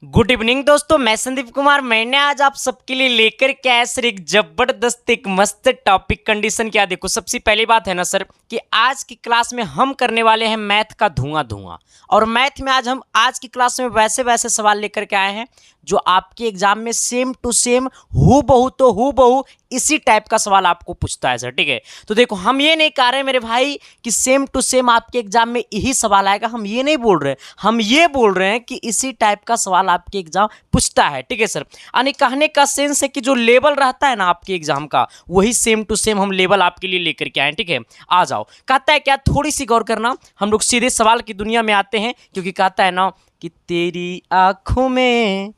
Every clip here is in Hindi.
गुड इवनिंग दोस्तों, मैं संदीप कुमार। मैंने आज आप सबके लिए लेकर के आया सर एक जबरदस्त एक मस्त टॉपिक। कंडीशन क्या देखो, सबसे पहली बात है ना सर कि आज की क्लास में हम करने वाले हैं मैथ का धुआं धुआं। और मैथ में आज की क्लास में वैसे वैसे सवाल लेकर के आए हैं जो आपके एग्जाम में सेम टू सेम हू बहू इसी टाइप का सवाल आपको पूछता है सर। ठीक है, तो देखो हम ये नहीं कह रहे मेरे भाई कि सेम टू सेम आपके एग्जाम में यही सवाल आएगा, हम ये नहीं बोल रहे, हम ये बोल रहे हैं कि इसी टाइप का सवाल आपके एग्जाम पूछता है। ठीक है सर, यानी कहने का सेंस है कि जो लेवल रहता है ना आपके एग्जाम का, वही सेम टू सेम हम लेवल आपके लिए लेकर के आए। ठीक है, आ जाओ। कहता है क्या, थोड़ी सी गौर करना, हम लोग सीधे सवाल की दुनिया में आते हैं, क्योंकि कहता है ना कि तेरी आंखों में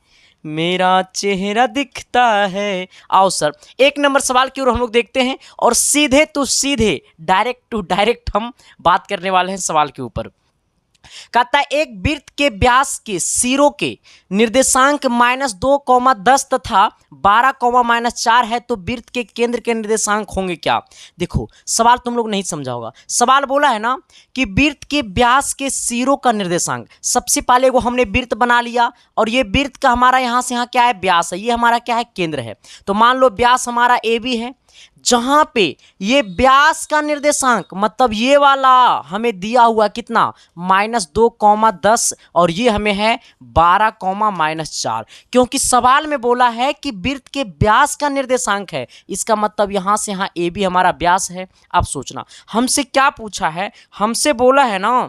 मेरा चेहरा दिखता है। आओ सर, एक नंबर सवाल की ओर हम लोग देखते हैं और सीधे तो सीधे डायरेक्ट टू डायरेक्ट हम बात करने वाले हैं सवाल के ऊपर। कहता है एक वृत्त के व्यास के सिरों के निर्देशांक -2, 10 तथा 12, -4 है, तो वृत्त के केंद्र के निर्देशांक होंगे क्या। देखो सवाल तुम लोग नहीं समझा होगा। सवाल बोला है ना कि वृत्त के व्यास के सिरों का निर्देशांक। सबसे पहले वो हमने वृत्त बना लिया और ये वृत्त का हमारा यहाँ से यहाँ क्या है, व्यास है, ये हमारा क्या है, केंद्र है। तो मान लो व्यास हमारा ए बी है, जहां पे ये व्यास का निर्देशांक मतलब ये वाला हमें दिया हुआ कितना, -2, 10 और ये हमें है 12, -4। क्योंकि सवाल में बोला है कि वृत्त के व्यास का निर्देशांक है, इसका मतलब यहां से यहां ए भी हमारा व्यास है। अब सोचना हमसे क्या पूछा है, हमसे बोला है ना,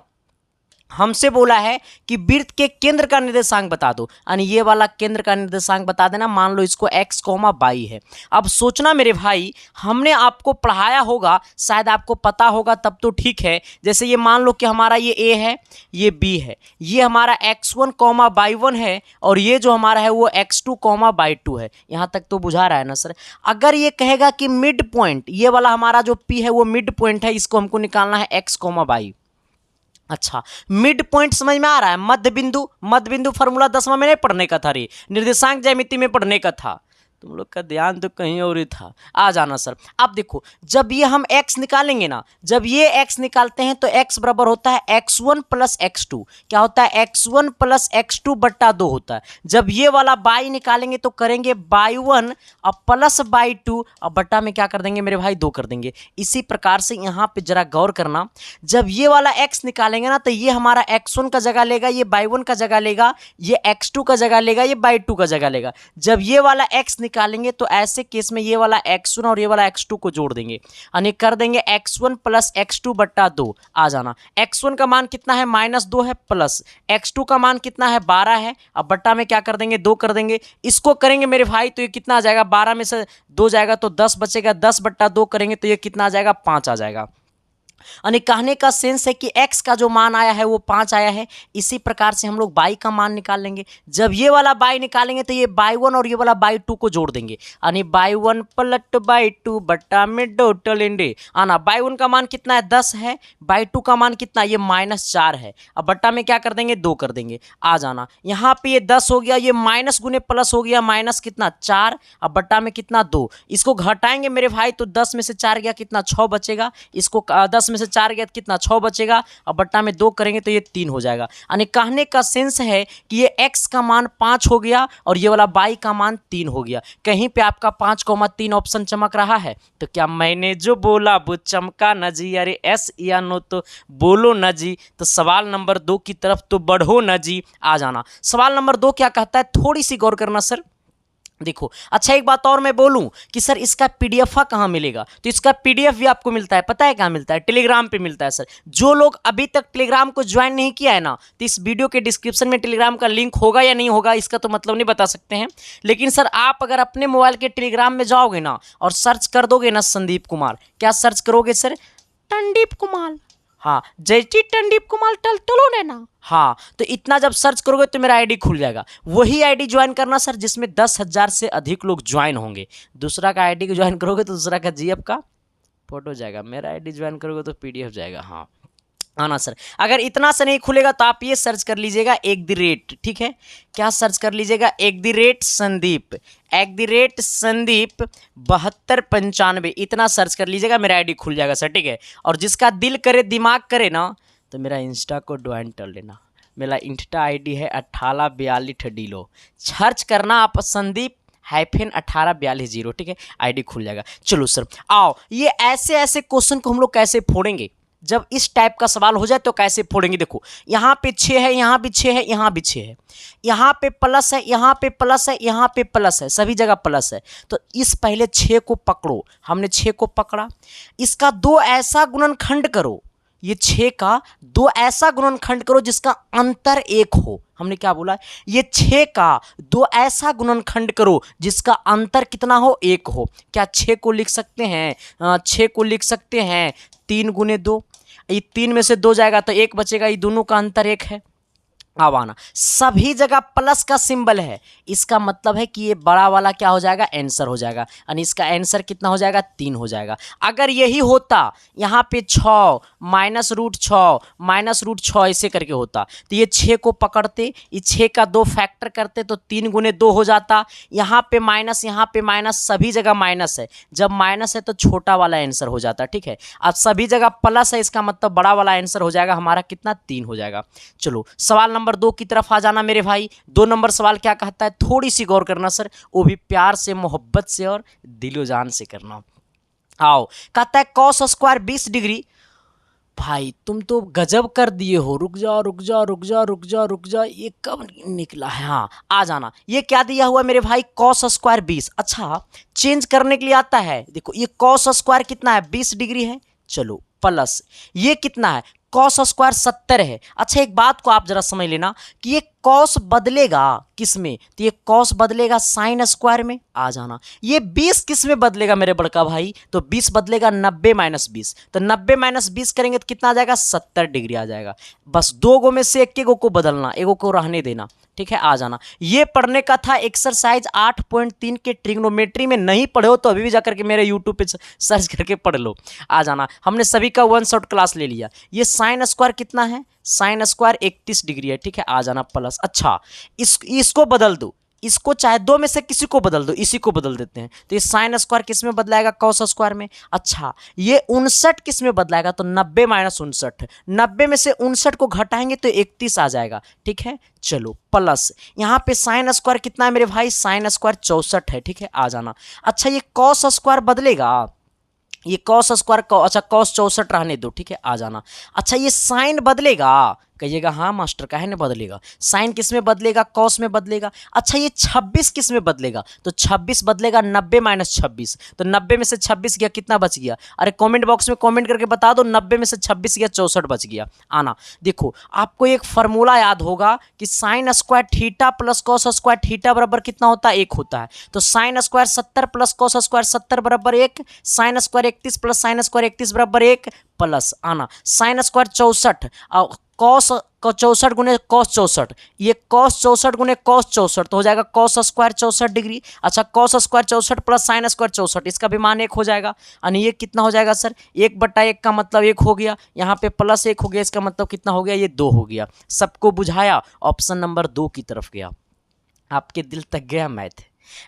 हमसे बोला है कि वृत्त के केंद्र का निर्देशांक बता दो, यानी ये वाला केंद्र का निर्देशांक बता देना। मान लो इसको x, y है। अब सोचना मेरे भाई, हमने आपको पढ़ाया होगा, शायद आपको पता होगा, तब तो ठीक है। जैसे ये मान लो कि हमारा ये a है, ये b है, ये हमारा x1, y1 है और ये जो हमारा है वो x2, y2 है। यहाँ तक तो बुझा रहा है ना सर। अगर ये कहेगा कि मिड पॉइंट, ये वाला हमारा जो p है वो मिड पॉइंट है, इसको हमको निकालना है x, y। अच्छा, मिड पॉइंट समझ में आ रहा है, मध्य बिंदु। मध्य बिंदु फॉर्मूला 10वां में नहीं पढ़ने का था रे, निर्देशांक ज्यामिति में पढ़ने का था। तुम लोग का ध्यान तो कहीं और ही था। आ जाना सर। अब देखो जब ये हम x निकालेंगे ना, जब ये x निकालते हैं तो x बराबर होता है x1 + x2। क्या होता है, x1 + x2 बट्टा 2 होता है। जब ये वाला y निकालेंगे तो करेंगे y1 और प्लस y2 और बट्टा में क्या कर देंगे मेरे भाई, 2 कर देंगे। इसी प्रकार से यहाँ पे जरा गौर करना, जब ये वाला x निकालेंगे ना तो ये हमारा x1 का जगह लेगा, ये y1 का जगह लेगा, ये x2 का जगह लेगा, ये y2 का जगह लेगा। जब ये वाला x निकालेंगे तो ऐसे केस में ये वाला x1 और ये वाला x2 को जोड़ देंगे, यानी कर देंगे x1 + x2 बट्टा 2। आ जाना, x1 का मान कितना है, -2 है, प्लस x2 का मान कितना है, 12 है। अब बट्टा में क्या कर देंगे, 2 कर देंगे। इसको करेंगे मेरे भाई तो ये कितना आ जाएगा, 12 में से 2 जाएगा तो 10 बचेगा, 10 बट्टा 2 करेंगे तो ये कितना आ जाएगा, 5 आ जाएगा। यानी कहने का सेंस है कि x का जो मान आया है वो 5 आया है। इसी प्रकार से हम लोग y का मान निकाल लेंगे। जब ये वाला y निकालेंगे तो ये y1 और ये वाला y2 को जोड़ देंगे, यानी y1 + y2 बट्टा में टोटल इंडे आना। y1 का मान कितना है, 10 है, y2 का मान कितना, ये -4 है। अब बट्टा में क्या कर देंगे, 2 कर देंगे। आ जाना, यहाँ पे ये 10 हो गया, ये माइनस गुने प्लस हो गया, माइनस कितना, 4। अब बट्टा में कितना, 2। इसको घटाएंगे मेरे भाई तो 10 में से 4 गया कितना, 6 बचेगा। इसको 10 में से 4 गया कितना, 6 बचेगा। अब बट्टा में 2 करेंगे तो ये 3 हो जाएगा। यानी कहने का सेंस है कि ये x का मान 5 हो गया और ये वाला y का मान 3 हो गया। कहीं पे आपका 5,3 ऑप्शन चमक रहा है तो क्या मैंने जो बोला वो चमका न जी, अरे एस या नो तो बोलो न जी। तो सवाल नंबर 2 की तरफ तो बढ़ो न जी। आ जाना, सवाल नंबर 2 क्या कहता है, थोड़ी सी गौर करना सर। देखो अच्छा, एक बात और मैं बोलूं कि सर इसका पीडीएफ कहाँ मिलेगा, तो इसका पीडीएफ भी आपको मिलता है, पता है कहाँ मिलता है, टेलीग्राम पे मिलता है सर। जो लोग अभी तक टेलीग्राम को ज्वाइन नहीं किया है ना, तो इस वीडियो के डिस्क्रिप्शन में टेलीग्राम का लिंक होगा या नहीं होगा इसका तो मतलब नहीं बता सकते हैं। लेकिन सर आप अगर अपने मोबाइल के टेलीग्राम में जाओगे ना और सर्च कर दोगे ना संदीप कुमार, क्या सर्च करोगे सर, टंडीप कुमार, हाँ जयटी टंडीप कुमार टलो ने ना, हाँ तो इतना जब सर्च करोगे तो मेरा आईडी खुल जाएगा। वही आईडी ज्वाइन करना सर जिसमें 10,000 से अधिक लोग ज्वाइन होंगे। दूसरा का आईडी को ज्वाइन करोगे तो दूसरा का जीएफ का फोटो जाएगा, मेरा आईडी ज्वाइन करोगे तो पीडीएफ जाएगा। हाँ आना सर, अगर इतना से नहीं खुलेगा तो आप ये सर्च कर लीजिएगा @, ठीक है, क्या सर्च कर लीजिएगा, @संदीप, @संदीप 7295, इतना सर्च कर लीजिएगा, मेरा आईडी खुल जाएगा सर। ठीक है, और जिसका दिल करे दिमाग करे ना तो मेरा इंस्टा को ज्वाइन कर लेना, मेरा इंस्टा आईडी है 1842 डीलो। सर्च करना आप संदीप हाइफन 1842 ठीक है, आईडी खुल जाएगा। चलो सर आओ, ये ऐसे ऐसे क्वेश्चन को हम लोग कैसे फोड़ेंगे, जब इस टाइप का सवाल हो जाए तो कैसे फोड़ेंगे। देखो यहाँ पे 6 है, यहाँ भी 6 है, यहाँ भी 6 है, यहाँ पे प्लस है, यहाँ पे प्लस है, यहाँ पे प्लस है, सभी जगह प्लस है। तो इस पहले 6 को पकड़ो, हमने 6 को पकड़ा, इसका 2 ऐसा गुणनखंड करो, ये 6 का 2 ऐसा गुणनखंड करो जिसका अंतर 1 हो। हमने क्या बोला, ये 6 का 2 ऐसा गुणनखंड करो जिसका अंतर कितना हो, 1 हो। क्या 6 को लिख सकते हैं, 6 को लिख सकते हैं 3 गुने 2, ये 3 में से 2 जाएगा तो 1 बचेगा, ये दोनों का अंतर 1 है। अब आना, सभी जगह प्लस का सिंबल है, इसका मतलब है कि ये बड़ा वाला क्या हो जाएगा, आंसर हो जाएगा, यानी इसका आंसर कितना हो जाएगा, 3 हो जाएगा। अगर यही होता यहाँ पे 6 -√6 ऐसे करके होता तो ये 6 को पकड़ते, ये 6 का 2 फैक्टर करते तो 3 गुने 2 हो जाता। यहाँ पे माइनस, यहाँ पे माइनस, सभी जगह माइनस है, जब माइनस है तो छोटा वाला आंसर हो जाता। ठीक है, अब सभी जगह प्लस है, इसका मतलब बड़ा वाला आंसर हो जाएगा हमारा कितना, 3 हो जाएगा। चलो सवाल नंबर 2 की तरफ आ जाना मेरे भाई। 2 नंबर सवाल क्या कहता है, थोड़ी सी गौर करना सर, वो भी प्यार से, मोहब्बत से और दिलो जान से करना। आओ, कहता है cos स्क्वायर 20 डिग्री। भाई तुम तो गजब कर दिए हो, रुक जाओ रुक जाओ रुक जाओ रुक जाओ रुक जाओ, ये कब निकला है, हाँ आ जाना। ये क्या दिया हुआ मेरे भाई, cos स्क्वायर 20। अच्छा चेंज करने के लिए आता है, देखो ये cos स्क्वायर कितना है, 20 डिग्री है, चलो प्लस ये कितना है, cos स्क्वायर 70 है। अच्छा एक बात को आप जरा समझ लेना कि ये cos बदलेगा किस में, तो ये cos बदलेगा sin स्क्वायर में, आ जाना। ये 20 किस में बदलेगा मेरे बड़का भाई, तो 20 बदलेगा 90 - 20, तो 90 - 20 करेंगे तो कितना आ जाएगा, 70 डिग्री आ जाएगा। बस 2 गो में से एक को बदलना, एगो को रहने देना। ठीक है, आ जाना। ये पढ़ने का था एक्सरसाइज 8.3 के ट्रिग्नोमेट्री में, नहीं पढ़े हो तो अभी भी जाकर के मेरे यूट्यूब पे सर्च करके पढ़ लो, आ जाना। हमने सभी का 1 शॉट क्लास ले लिया। ये साइन स्क्वायर कितना है, साइन स्क्वायर 31 डिग्री है। ठीक है, आ जाना प्लस। अच्छा इसको बदल दो, इसको चाहे 2 में से किसी को बदल दो, इसी को बदल देते हैं, तो ये साइन स्क्वायर किस में बदलाएगा, cos स्क्वायर में। अच्छा ये 59 किस में बदलाएगा, तो 90 - 59, 90 में से 59 को घटाएंगे तो 31 आ जाएगा। ठीक है, चलो प्लस, यहाँ पे साइन स्क्वायर कितना है मेरे भाई, साइन स्क्वायर 64 है। ठीक है, आ जाना। अच्छा ये cos स्क्वायर बदलेगा, ये cos स्क्वायर, अच्छा cos 64 रहने दो। ठीक है, आ जाना। अच्छा ये साइन बदलेगा, कहिएगा हाँ मास्टर काहे नहीं बदलेगा, साइन किस में बदलेगा, cos में बदलेगा। अच्छा ये 26 किस में बदलेगा, तो 26 बदलेगा 90 - 26, तो 90 में से 26 गया, कितना बच गया, अरे कमेंट बॉक्स में कमेंट करके बता दो, 90 में से 26 गया, 64 बच गया। आना, देखो आपको एक फार्मूला याद होगा कि sine square theta plus cos square theta बराबर कितना होता है, 1 होता है। तो sine square 70 plus cos square 70 बराबर 1, sine square 31 plus sine square 31 बराबर 1, प्लस आना साइन स्क्वायर 64 और cos 64 गुने cos 64, ये cos 64 गुने cos 64 तो हो जाएगा cos स्क्वायर 64 डिग्री। अच्छा cos square 64 plus sine square 64, इसका भी मान 1 हो जाएगा, यानी ये कितना हो जाएगा सर, 1/1 का मतलब 1 हो गया, यहाँ पे प्लस 1 हो गया, इसका मतलब कितना हो गया, ये 2 हो गया। सबको बुझाया, ऑप्शन नंबर 2 की तरफ गया। आपके दिल तक गया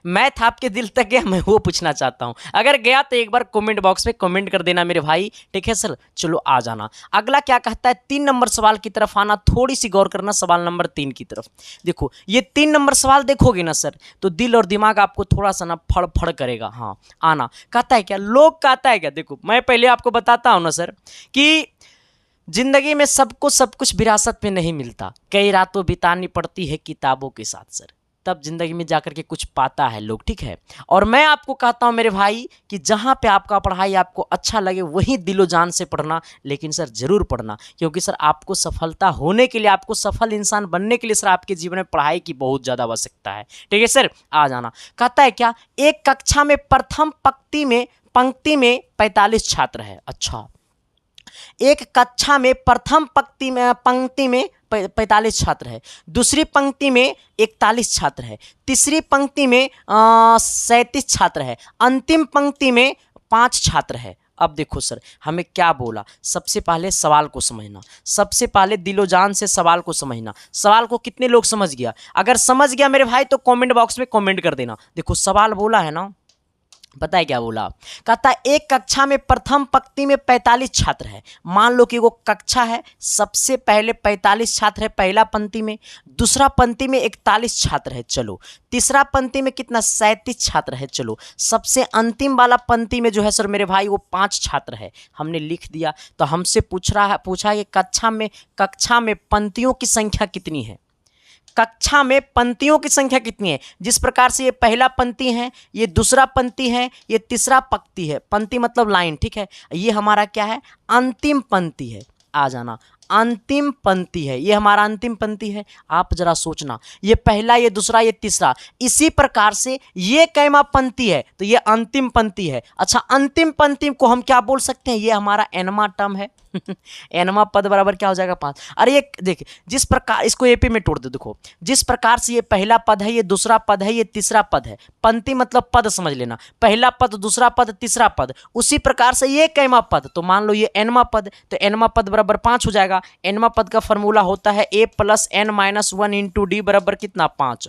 मैथ आपके दिल तक गया, मैं वो पूछना चाहता हूं। अगर गया तो एक बार कमेंट बॉक्स में कमेंट कर देना मेरे भाई। ठीक है सर, चलो आ जाना। अगला क्या कहता है, 3 नंबर सवाल की तरफ आना, थोड़ी सी गौर करना सवाल नंबर 3 की तरफ। देखो ये 3 नंबर सवाल देखोगे ना सर, तो दिल और दिमाग आपको थोड़ा सा ना फड़ फड़ करेगा। हाँ आना, कहता है क्या, लोग कहता है क्या, देखो मैं पहले आपको बताता हूँ ना सर कि जिंदगी में सबको सब कुछ विरासत में नहीं मिलता, कई रातों बितानी पड़ती है किताबों के साथ सर, तब जिंदगी में जाकर के कुछ पाता है लोग। ठीक है, और मैं आपको कहता हूं मेरे भाई कि जहां पे आपका पढ़ाई आपको अच्छा लगे वहीं दिलो जान से पढ़ना, लेकिन सर जरूर पढ़ना, क्योंकि सर आपको सफलता होने के लिए, आपको सफल इंसान बनने के लिए सर आपके जीवन में पढ़ाई की बहुत ज़्यादा आवश्यकता है। ठीक है सर, आ जाना। कहता है क्या, एक कक्षा में प्रथम पंक्ति में 45 छात्र है। अच्छा एक कक्षा में प्रथम पंक्ति में 45 छात्र है, दूसरी पंक्ति में 41 छात्र है, तीसरी पंक्ति में 37 छात्र है, अंतिम पंक्ति में 5 छात्र है। अब देखो सर हमें क्या बोला, सबसे पहले सवाल को समझना, सबसे पहले दिलो जान से सवाल को समझना। सवाल को कितने लोग समझ गया, अगर समझ गया मेरे भाई तो कमेंट बॉक्स में कमेंट कर देना। देखो सवाल बोला है ना, पता है क्या बोला? कहता है एक कक्षा में प्रथम पंक्ति में 45 छात्र है। मान लो कि वो कक्षा है, सबसे पहले 45 छात्र है पहला पंक्ति में, दूसरा पंक्ति में 41 छात्र है, चलो तीसरा पंक्ति में कितना 37 छात्र है, चलो सबसे अंतिम वाला पंक्ति में जो है सर मेरे भाई वो 5 छात्र है। हमने लिख दिया। तो हमसे पूछा कि कक्षा में पंक्तियों की संख्या कितनी है, कक्षा में पंक्तियों की संख्या कितनी है। जिस प्रकार से ये पहला पंक्ति है, ये दूसरा पंक्ति है, ये तीसरा पंक्ति है, पंक्ति मतलब लाइन, ठीक है। ये हमारा क्या है, अंतिम पंक्ति है। आ जाना, अंतिम पंक्ति है, ये हमारा अंतिम पंक्ति है। आप जरा सोचना, ये पहला, ये दूसरा, ये तीसरा, इसी प्रकार से ये कैमा पंक्ति है तो ये अंतिम पंक्ति है। अच्छा, अंतिम पंक्ति को हम क्या बोल सकते हैं, ये हमारा एनमा टर्म है। एनमा पद बराबर क्या हो जाएगा 5। अरे ये देखिए, जिस प्रकार इसको एपी में तोड़ दो, देखो जिस प्रकार से ये पहला पद है, ये दूसरा पद है, ये तीसरा पद है, पंक्ति मतलब पद समझ लेना, पहला पद, दूसरा पद, तीसरा पद, उसी प्रकार से ये कैमा पद, तो मान लो ये एनमा पद, तो एनमा पद बराबर 5 हो जाएगा। एनमा पद का फॉर्मूला होता है a + n-1 इंटू डी बराबर कितना 5।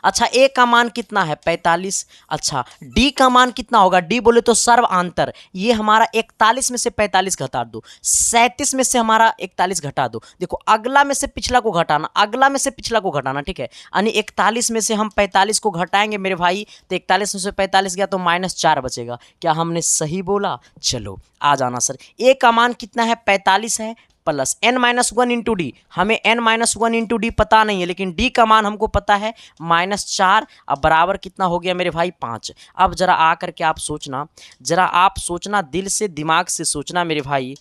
अच्छा, ए का मान कितना है 45। अच्छा, डी का मान कितना होगा, डी बोले तो सर्वांतर, ये हमारा 41 में से 45 घटा दो, 37 में से हमारा 41 घटा दो। देखो अगला में से पिछला को घटाना, अगला में से पिछला को घटाना, ठीक है। यानी 41 में से हम 45 को घटाएंगे मेरे भाई, तो 41 में से 45 गया तो -4 बचेगा। क्या हमने सही बोला? चलो आ जाना सर। ए का मान कितना है 45 है, प्लस n-1 इंटू डी, हमें n-1 इंटू डी पता नहीं है, लेकिन डी का मान हमको पता है -4। अब बराबर कितना हो गया मेरे भाई 5। अब जरा आ करके आप सोचना, जरा आप सोचना, दिल से दिमाग से सोचना मेरे भाई।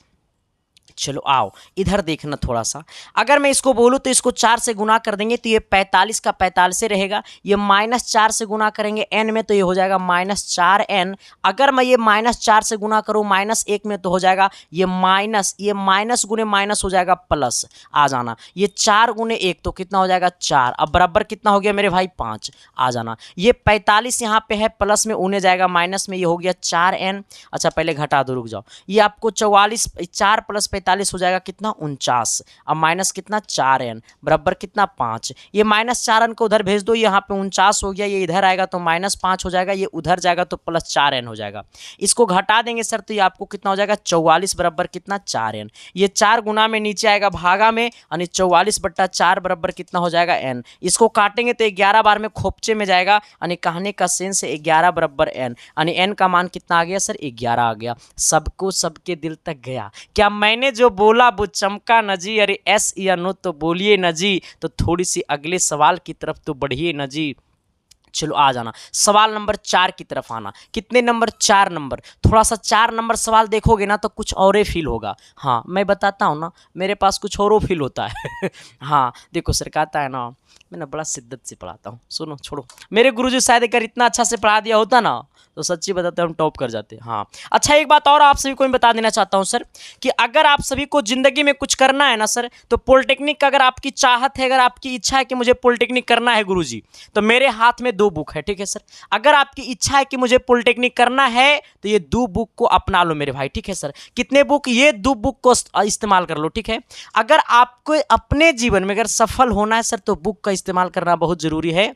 चलो आओ इधर देखना थोड़ा सा। अगर मैं इसको बोलूँ तो इसको 4 से गुना कर देंगे तो ये 45 का 45 रहेगा, ये -4 से गुना करेंगे n में तो ये हो जाएगा -4n। अगर मैं ये -4 से गुना करूँ -1 में तो हो जाएगा ये माइनस गुने माइनस हो जाएगा प्लस। आ जाना, ये 4 गुने 1 तो कितना हो जाएगा 4। अब बराबर कितना हो गया मेरे भाई 5। आ जाना, ये 45 यहाँ पे है, प्लस में उन्हें जाएगा माइनस में, ये हो गया 4n। अच्छा पहले घटा दो, रुक जाओ, ये आपको 44, 4 + 45 हो जाएगा कितना 49। अब माइनस कितना 4n बराबर कितना 5। ये -4n को उधर भेज दो, यहाँ पे 49 हो गया, ये इधर आएगा तो -5 हो जाएगा, ये उधर जाएगा तो +4n हो जाएगा। इसको घटा देंगे सर तो ये आपको कितना हो जाएगा 44 बराबर कितना 4n। ये 4 गुना में नीचे आएगा भागा में, यानी 44/4 बराबर कितना हो जाएगा n। इसको काटेंगे तो 11 बार में खोपचे में जाएगा, यानी कहने का सेंस 11 बराबर n, यानी n का मान कितना आ गया सर 11 आ गया। सबको सबके दिल तक गया क्या? मैंने जो बोला वो चमका न जी, अरे एस या नो तो बोलिए न जी, तो थोड़ी सी अगले सवाल की तरफ तो बढ़िए न जी। चलो आ जाना, सवाल नंबर 4 की तरफ आना। कितने नंबर? 4 नंबर। थोड़ा सा 4 नंबर सवाल देखोगे ना तो कुछ और ही फील होगा। हाँ मैं बताता हूँ ना, मेरे पास कुछ और फील होता है। हाँ देखो सर, कहता है ना, मैं ना बड़ा शिद्दत से पढ़ाता हूँ। सुनो छोड़ो, मेरे गुरुजी शायद अगर इतना अच्छा से पढ़ा दिया होता ना तो सच्ची बताते हम टॉप कर जाते। हाँ अच्छा, एक बात और आप सभी को मैं बता देना चाहता हूँ सर, कि अगर आप सभी को ज़िंदगी में कुछ करना है ना सर, तो पॉलिटेक्निक का अगर आपकी चाहत है, अगर आपकी इच्छा है कि मुझे पॉलिटेक्निक करना है गुरुजी, तो मेरे हाथ में 2 बुक है, ठीक है सर। अगर आपकी इच्छा है कि मुझे पॉलिटेक्निक करना है तो ये 2 बुक को अपना लो मेरे भाई, ठीक है सर। कितने बुक? ये 2 बुक को इस्तेमाल कर लो, ठीक है। अगर आपको अपने जीवन में अगर सफल होना है सर तो बुक का इस्तेमाल करना बहुत ज़रूरी है।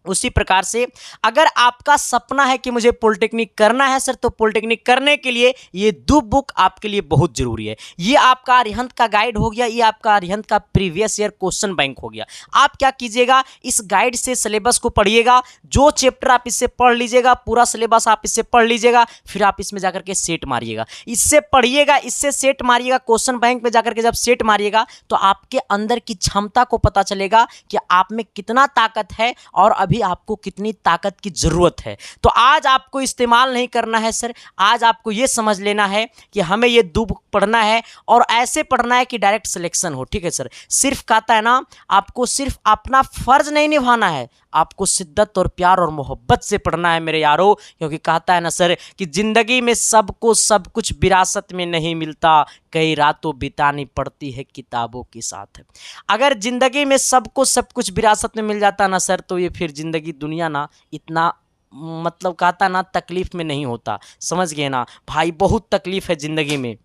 उसी प्रकार से अगर आपका सपना है कि मुझे पॉलिटेक्निक करना है सर, तो पॉलिटेक्निक करने के लिए ये 2 बुक आपके लिए बहुत जरूरी है। ये आपका अरिहंत का गाइड हो गया, ये आपका अरिहंत का प्रीवियस ईयर क्वेश्चन बैंक हो गया। आप क्या कीजिएगा, इस गाइड से सिलेबस को पढ़िएगा, जो चैप्टर आप इससे पढ़ लीजिएगा, पूरा सिलेबस आप इससे पढ़ लीजिएगा, फिर आप इसमें जाकर के सेट मारिएगा। इससे पढ़िएगा, इससे सेट मारिएगा, क्वेश्चन बैंक में जाकर के जब सेट मारिएगा तो आपके अंदर की क्षमता को पता चलेगा कि आप में कितना ताकत है और अभी आपको कितनी ताकत की जरूरत है। तो आज आपको इस्तेमाल नहीं करना है सर, आज आपको ये समझ लेना है कि हमें ये 2 बुक पढ़ना है और ऐसे पढ़ना है कि डायरेक्ट सिलेक्शन हो, ठीक है सर। सिर्फ कहता है ना, आपको सिर्फ अपना फर्ज नहीं निभाना है, आपको शिद्दत और प्यार और मोहब्बत से पढ़ना है मेरे यारों, क्योंकि कहता है ना सर कि जिंदगी में सबको सब कुछ विरासत में नहीं मिलता, कई रातों बितानी पड़ती है किताबों के साथ। अगर जिंदगी में सबको सब कुछ विरासत में मिल जाता ना सर, तो ये फिर जिंदगी दुनिया ना इतना मतलब कहता ना तकलीफ में नहीं होता। समझ गए ना भाई, बहुत तकलीफ है जिंदगी में।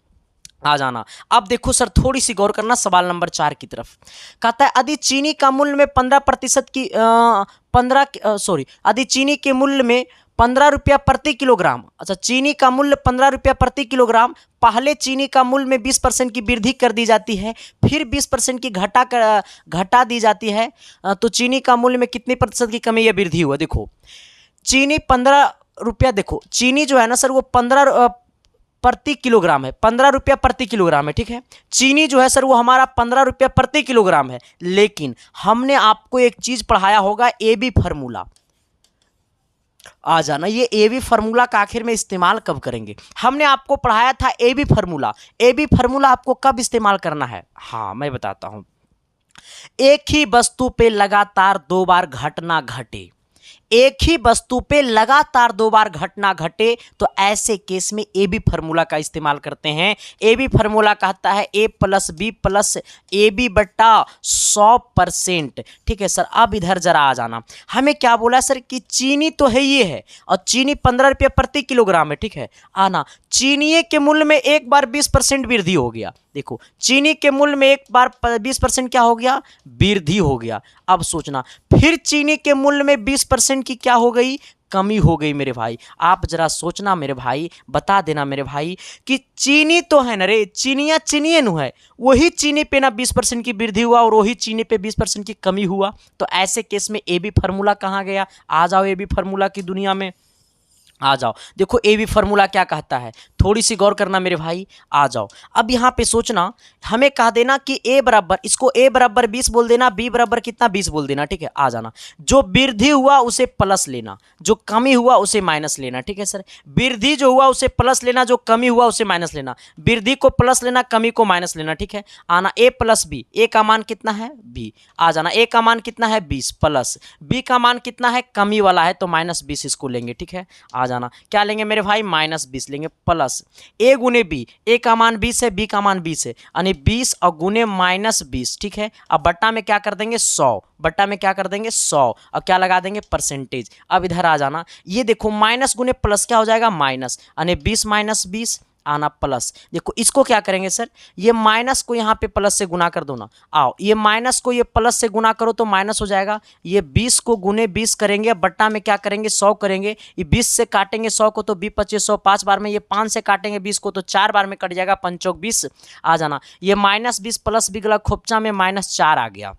आ जाना, अब देखो सर थोड़ी सी गौर करना सवाल नंबर 4 की तरफ। कहता है यदि चीनी का मूल्य में 15% की यदि चीनी के मूल्य में 15 रुपया प्रति किलोग्राम। अच्छा, चीनी का मूल्य 15 रुपया प्रति किलोग्राम। पहले चीनी का मूल्य में 20% की वृद्धि कर दी जाती है, फिर 20% की घटा दी जाती है। तो चीनी का मूल्य में कितनी प्रतिशत की कमी या वृद्धि हुआ? देखो, चीनी 15 रुपया, देखो चीनी जो है ना सर वो 15 प्रति किलोग्राम है, 15 रुपया प्रति किलोग्राम है, ठीक है। चीनी जो है सर वो हमारा 15 रुपया प्रति किलोग्राम है। लेकिन हमने आपको एक चीज पढ़ाया होगा, AB फार्मूला। आ जाना, ये AB फार्मूला का आखिर में इस्तेमाल कब करेंगे? हमने आपको पढ़ाया था AB फार्मूला। AB फार्मूला आपको कब इस्तेमाल करना है? हाँ, मैं बताता हूं। एक ही वस्तु पे लगातार 2 बार घटना घटे, एक ही वस्तु पे लगातार 2 बार घटना घटे, तो ऐसे केस में AB फार्मूला का इस्तेमाल करते हैं। AB फार्मूला कहता है A + B + AB बटा 100%। ठीक है सर, अब इधर जरा आ जाना। हमें क्या बोला सर कि चीनी तो है, ये है, और चीनी 15 रुपये प्रति किलोग्राम है, ठीक है। आना, चीनी के मूल्य में एक बार 20% वृद्धि हो गया। देखो, चीनी के मूल्य में एक बार 20% क्या हो गया? वृद्धि हो गया। अब सोचना, फिर चीनी के मूल्य में 20% की क्या हो गई? कमी हो गई मेरे भाई। आप जरा सोचना मेरे भाई, बता देना मेरे भाई कि चीनी तो है ना रे, चीनिया नु है, वही चीनी पे ना 20% की वृद्धि हुआ और वही चीनी पे 20% की कमी हुआ। तो ऐसे केस में AB फार्मूला कहाँ गया? आ जाओ AB फार्मूला की दुनिया में, आ जाओ। देखो AB फार्मूला क्या कहता है, थोड़ी सी गौर करना मेरे भाई, आ जाओ। अब यहाँ पे सोचना, हमें कह देना कि A बराबर, इसको A बराबर 20 बोल देना, B बराबर कितना 20 बोल देना, ठीक है। आ जाना, जो वृद्धि हुआ उसे प्लस लेना, जो कमी हुआ उसे माइनस लेना, ठीक है सर। वृद्धि जो हुआ उसे प्लस लेना, जो कमी हुआ उसे माइनस लेना, वृद्धि को प्लस लेना, कमी को माइनस लेना, ठीक है। आना, A + B, A का मान कितना है? B। आ जाना, A का मान कितना है? 20 प्लस B का मान कितना है? कमी वाला है तो -20 इसको लेंगे, ठीक है। आ जाना, क्या लेंगे मेरे भाई? -20 लेंगे, प्लस A गुने B, A का मान 20 है, B का मान 20 है, यानी 20 और गुने -20, ठीक है। अब बट्टा में क्या कर देंगे? 100, बट्टा में क्या कर देंगे? 100, और क्या लगा देंगे? परसेंटेज। अब इधर आ जाना, ये देखो माइनस गुने प्लस क्या हो जाएगा? माइनस, यानी 20 - 20, आना प्लस। देखो इसको क्या करेंगे सर, ये माइनस को यहाँ पे प्लस से गुना कर दो ना। आओ, ये माइनस को ये प्लस से गुना करो तो माइनस हो जाएगा। ये 20 को गुने 20 करेंगे, बट्टा में क्या करेंगे? 100 करेंगे। ये 20 से काटेंगे 100 को तो 20 × 25 100, 5 बार में। ये 5 से काटेंगे 20 को तो 4 बार में कट जाएगा, 5 × 20। आ जाना, ये -20 प्लस भी गला खोपचा में -4 आ गया।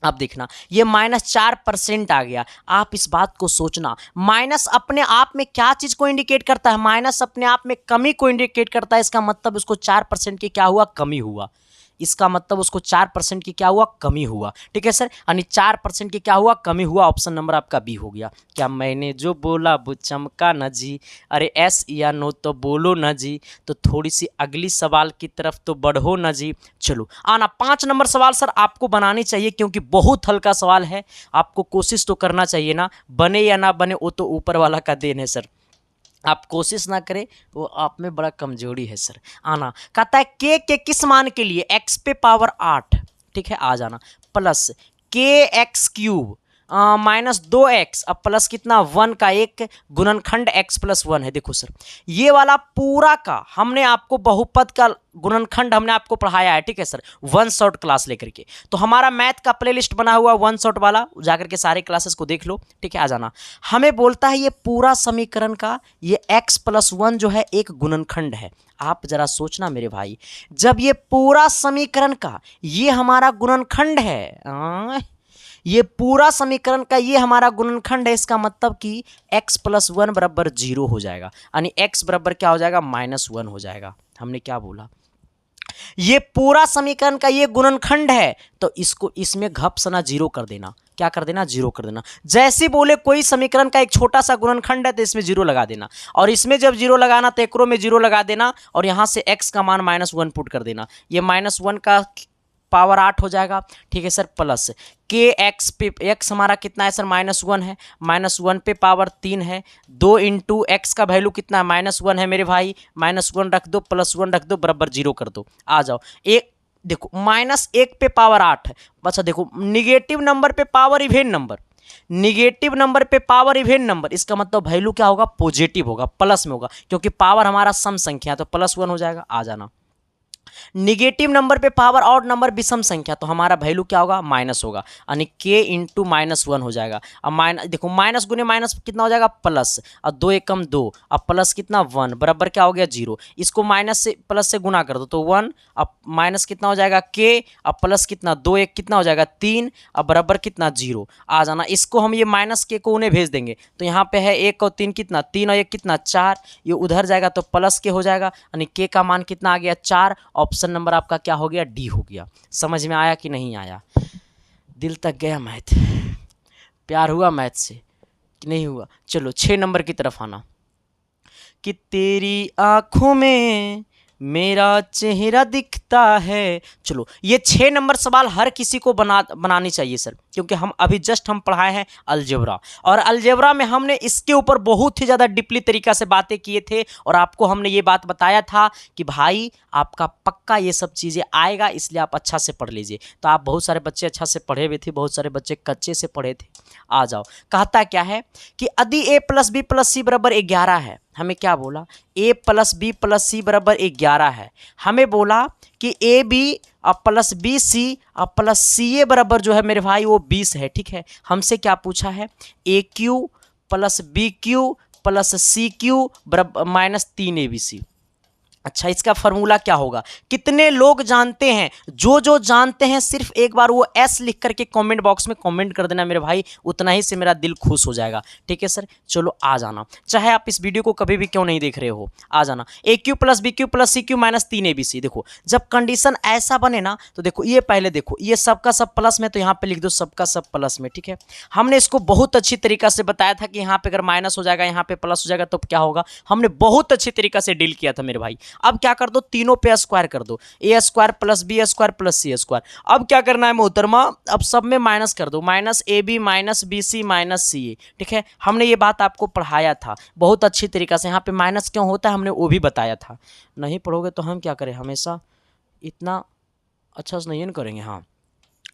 अब देखना, ये -4% आ गया। आप इस बात को सोचना, माइनस अपने आप में क्या चीज को इंडिकेट करता है? माइनस अपने आप में कमी को इंडिकेट करता है। इसका मतलब उसको 4% की क्या हुआ? कमी हुआ। इसका मतलब उसको 4% की क्या हुआ? कमी हुआ, ठीक है सर। यानी 4% की क्या हुआ? कमी हुआ। ऑप्शन नंबर आपका बी हो गया। क्या मैंने जो बोला वो चमका न जी? अरे एस या नो तो बोलो न जी। तो थोड़ी सी अगली सवाल की तरफ तो बढ़ो न जी। चलो आना, 5 नंबर सवाल सर आपको बनानी चाहिए, क्योंकि बहुत हल्का सवाल है। आपको कोशिश तो करना चाहिए ना, बने या ना बने वो तो ऊपर वाला का देन है सर। आप कोशिश ना करें वो आप में बड़ा कमजोरी है सर। आना, कहता है के किस मान के लिए? x पे पावर 8, ठीक है। आ जाना, प्लस kx³ -2x, अब प्लस कितना? 1 का एक गुणनखंड x + 1 है। देखो सर, ये वाला पूरा का हमने आपको बहुपद का गुणनखंड हमने आपको पढ़ाया है, ठीक है सर, 1 शॉट क्लास लेकर के। तो हमारा मैथ का प्लेलिस्ट बना हुआ 1 शॉट वाला, जाकर के सारे क्लासेस को देख लो, ठीक है। आ जाना, हमें बोलता है ये पूरा समीकरण का ये x + 1 जो है एक गुणनखंड है। आप जरा सोचना मेरे भाई, जब ये पूरा समीकरण का ये हमारा गुणनखंड है, ये पूरा समीकरण का ये हमारा गुणनखंड है, इसका मतलब कि x + 1 बराबर 0 हो जाएगा, यानी x बराबर क्या हो जाएगा? -1 हो जाएगा। हमने क्या बोला? ये पूरा समीकरण का ये गुणनखंड है, तो इसको इसमें घपसना 0 कर देना। क्या कर देना? 0 कर देना। जैसे बोले कोई समीकरण का एक छोटा सा गुणनखंड है तो इसमें 0 लगा देना, और इसमें जब 0 लगाना तो एकरो में 0 लगा देना, और यहां से x का मान -1 पुट कर देना। ये -1 का पावर 8 हो जाएगा, ठीक है सर। प्लस kx पे x हमारा कितना है सर? -1 है, -1 पे पावर 3 है। 2 × x का वैल्यू कितना है? -1 है मेरे भाई। -1 रख दो, +1 रख दो, बराबर 0 कर दो। आ जाओ, एक देखो -1 पे पावर 8 है। अच्छा देखो, निगेटिव नंबर पे power even number, negative number पे पावर इवेन नंबर, इसका मतलब वैल्यू क्या होगा? पॉजिटिव होगा, प्लस में होगा, क्योंकि पावर हमारा सम संख्या है तो +1 हो जाएगा। आ जाना, निगेटिव नंबर पे पावर ऑड नंबर विषम संख्या, तो हमारा वैल्यू क्या होगा, माइनस होगा, यानी के इंटू -1 हो जाएगा। अब माइनस देखो, माइनस गुने माइनस कितना हो जाएगा, प्लस, और 2 एकम 2, अब प्लस कितना 1 बराबर क्या हो गया 0। इसको माइनस से प्लस से गुना कर दो तो 1, अब माइनस कितना हो जाएगा के, अब प्लस कितना 2 1 कितना हो जाएगा 3, अब बराबर कितना 0 आ जाना। इसको हम ये माइनस के को उन्हें भेज देंगे, तो यहाँ पे है 1 और 3 कितना 3 और 1 कितना 4, ये उधर जाएगा तो प्लस के हो जाएगा, यानी के का मान कितना आ गया 4। ऑप्शन नंबर आपका क्या हो गया, डी हो गया। समझ में आया कि नहीं आया, दिल तक गया मैथ, प्यार हुआ मैथ से कि नहीं हुआ। चलो 6 नंबर की तरफ आना, कि तेरी आंखों में मेरा चेहरा दिखता है। चलो ये 6 नंबर सवाल हर किसी को बनानी चाहिए सर, क्योंकि हम अभी जस्ट हम पढ़ाए हैं अलजेब्रा, और अलजेब्रा में हमने इसके ऊपर बहुत ही ज़्यादा डीपली तरीका से बातें किए थे, और आपको हमने ये बात बताया था कि भाई आपका पक्का ये सब चीज़ें आएगा, इसलिए आप अच्छा से पढ़ लीजिए। तो आप बहुत सारे बच्चे अच्छा से पढ़े हुए थे, बहुत सारे बच्चे कच्चे से पढ़े थे। आ जाओ, कहता क्या है कि यदि a plus b plus c बराबर 11 है, हमें क्या बोला, a plus b plus c बराबर 11 है। हमें बोला कि a b plus b c plus c a बराबर जो है मेरे भाई वो 20 है। ठीक है, हमसे क्या पूछा है, a cube plus b cube plus c cube बराबर -3 ABC। अच्छा, इसका फॉर्मूला क्या होगा, कितने लोग जानते हैं, जो जो जानते हैं सिर्फ एक बार वो एस लिख करके कमेंट बॉक्स में कमेंट कर देना मेरे भाई, उतना ही से मेरा दिल खुश हो जाएगा। ठीक है सर, चलो आ जाना, चाहे आप इस वीडियो को कभी भी क्यों नहीं देख रहे हो, आ जाना। A cube plus b cube plus c cube -3 ABC। देखो जब कंडीशन ऐसा बने ना, तो देखो ये पहले देखो, ये सबका सब प्लस में, तो यहाँ पे लिख दो सबका सब प्लस में। ठीक है, हमने इसको बहुत अच्छी तरीका से बताया था कि यहाँ पे अगर माइनस हो जाएगा, यहाँ पे प्लस हो जाएगा तो क्या होगा, हमने बहुत अच्छी तरीका से डील किया था मेरे भाई। अब क्या कर दो, तीनों पे स्क्वायर कर दो, a square plus b square plus c square. अब क्या करना है मोहतरमा, अब सब में माइनस कर दो, minus a b minus b c minus c a. ठीक है, हमने ये बात आपको पढ़ाया था बहुत अच्छी तरीका से, यहाँ पे माइनस क्यों होता है हमने वो भी बताया था। नहीं पढ़ोगे तो हम क्या करें, हमेशा इतना अच्छा से नहीं न करेंगे। हाँ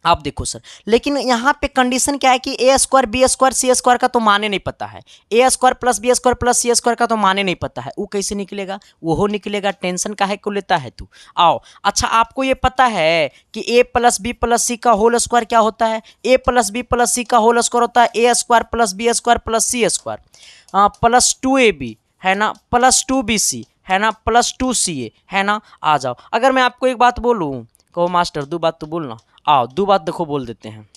आप देखो सर, लेकिन यहाँ पे कंडीशन क्या है कि a square b square c square का तो माने नहीं पता है, a square plus b square plus c square का तो माने नहीं पता है, वो कैसे निकलेगा, वो निकलेगा, टेंशन काहे को लेता है तू। आओ, अच्छा आपको ये पता है कि a plus b plus c का होल स्क्वायर क्या होता है, a plus b plus c का होल स्क्वायर होता है a square plus b square plus c square plus 2AB है ना, प्लस 2BC है ना, प्लस 2CA है ना। आ जाओ, अगर मैं आपको एक बात बोलूँ, कहो मास्टर दो बात तो बोलना, आओ दो बात देखो बोल देते हैं।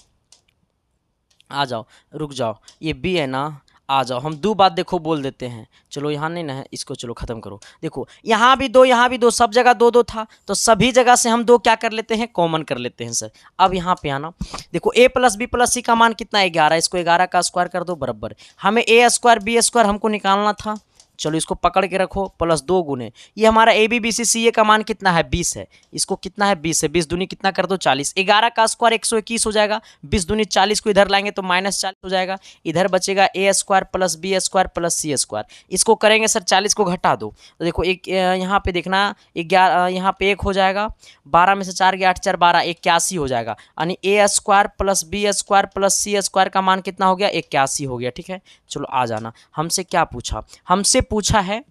आ जाओ, रुक जाओ, ये बी है ना, आ जाओ हम दो बात देखो बोल देते हैं। चलो यहाँ नहीं ना है, इसको चलो ख़त्म करो। देखो यहाँ भी दो, यहाँ भी दो, सब जगह दो दो था, तो सभी जगह से हम दो क्या कर लेते हैं, कॉमन कर लेते हैं सर। अब यहाँ पे आना, देखो ए प्लस बी प्लस सी का मान कितना है 11, इसको 11 का स्क्वायर कर दो बराबर, हमें ए स्क्वायर बी स्क्वायर हमको निकालना था। चलो इसको पकड़ के रखो, प्लस 2 गुने ये हमारा ए बी बी सी सी ए का मान कितना है 20 है, इसको कितना है 20 है, 20 दूनी कितना कर दो 40, 11 का स्क्वायर 121 हो जाएगा, 20 दूनी 40 को इधर लाएंगे तो -40 हो जाएगा, इधर बचेगा a square plus b square plus c square. इसको करेंगे सर 40 को घटा दो, तो देखो एक यहाँ पे देखना 11, यहाँ पे 1 हो जाएगा, 12 में से 4 गया 8 4 12, 81 हो जाएगा, यानी a square plus b square plus c square का मान कितना हो गया 81 हो गया। ठीक है, चलो आ जाना, हमसे क्या पूछा, हमसे पूछा है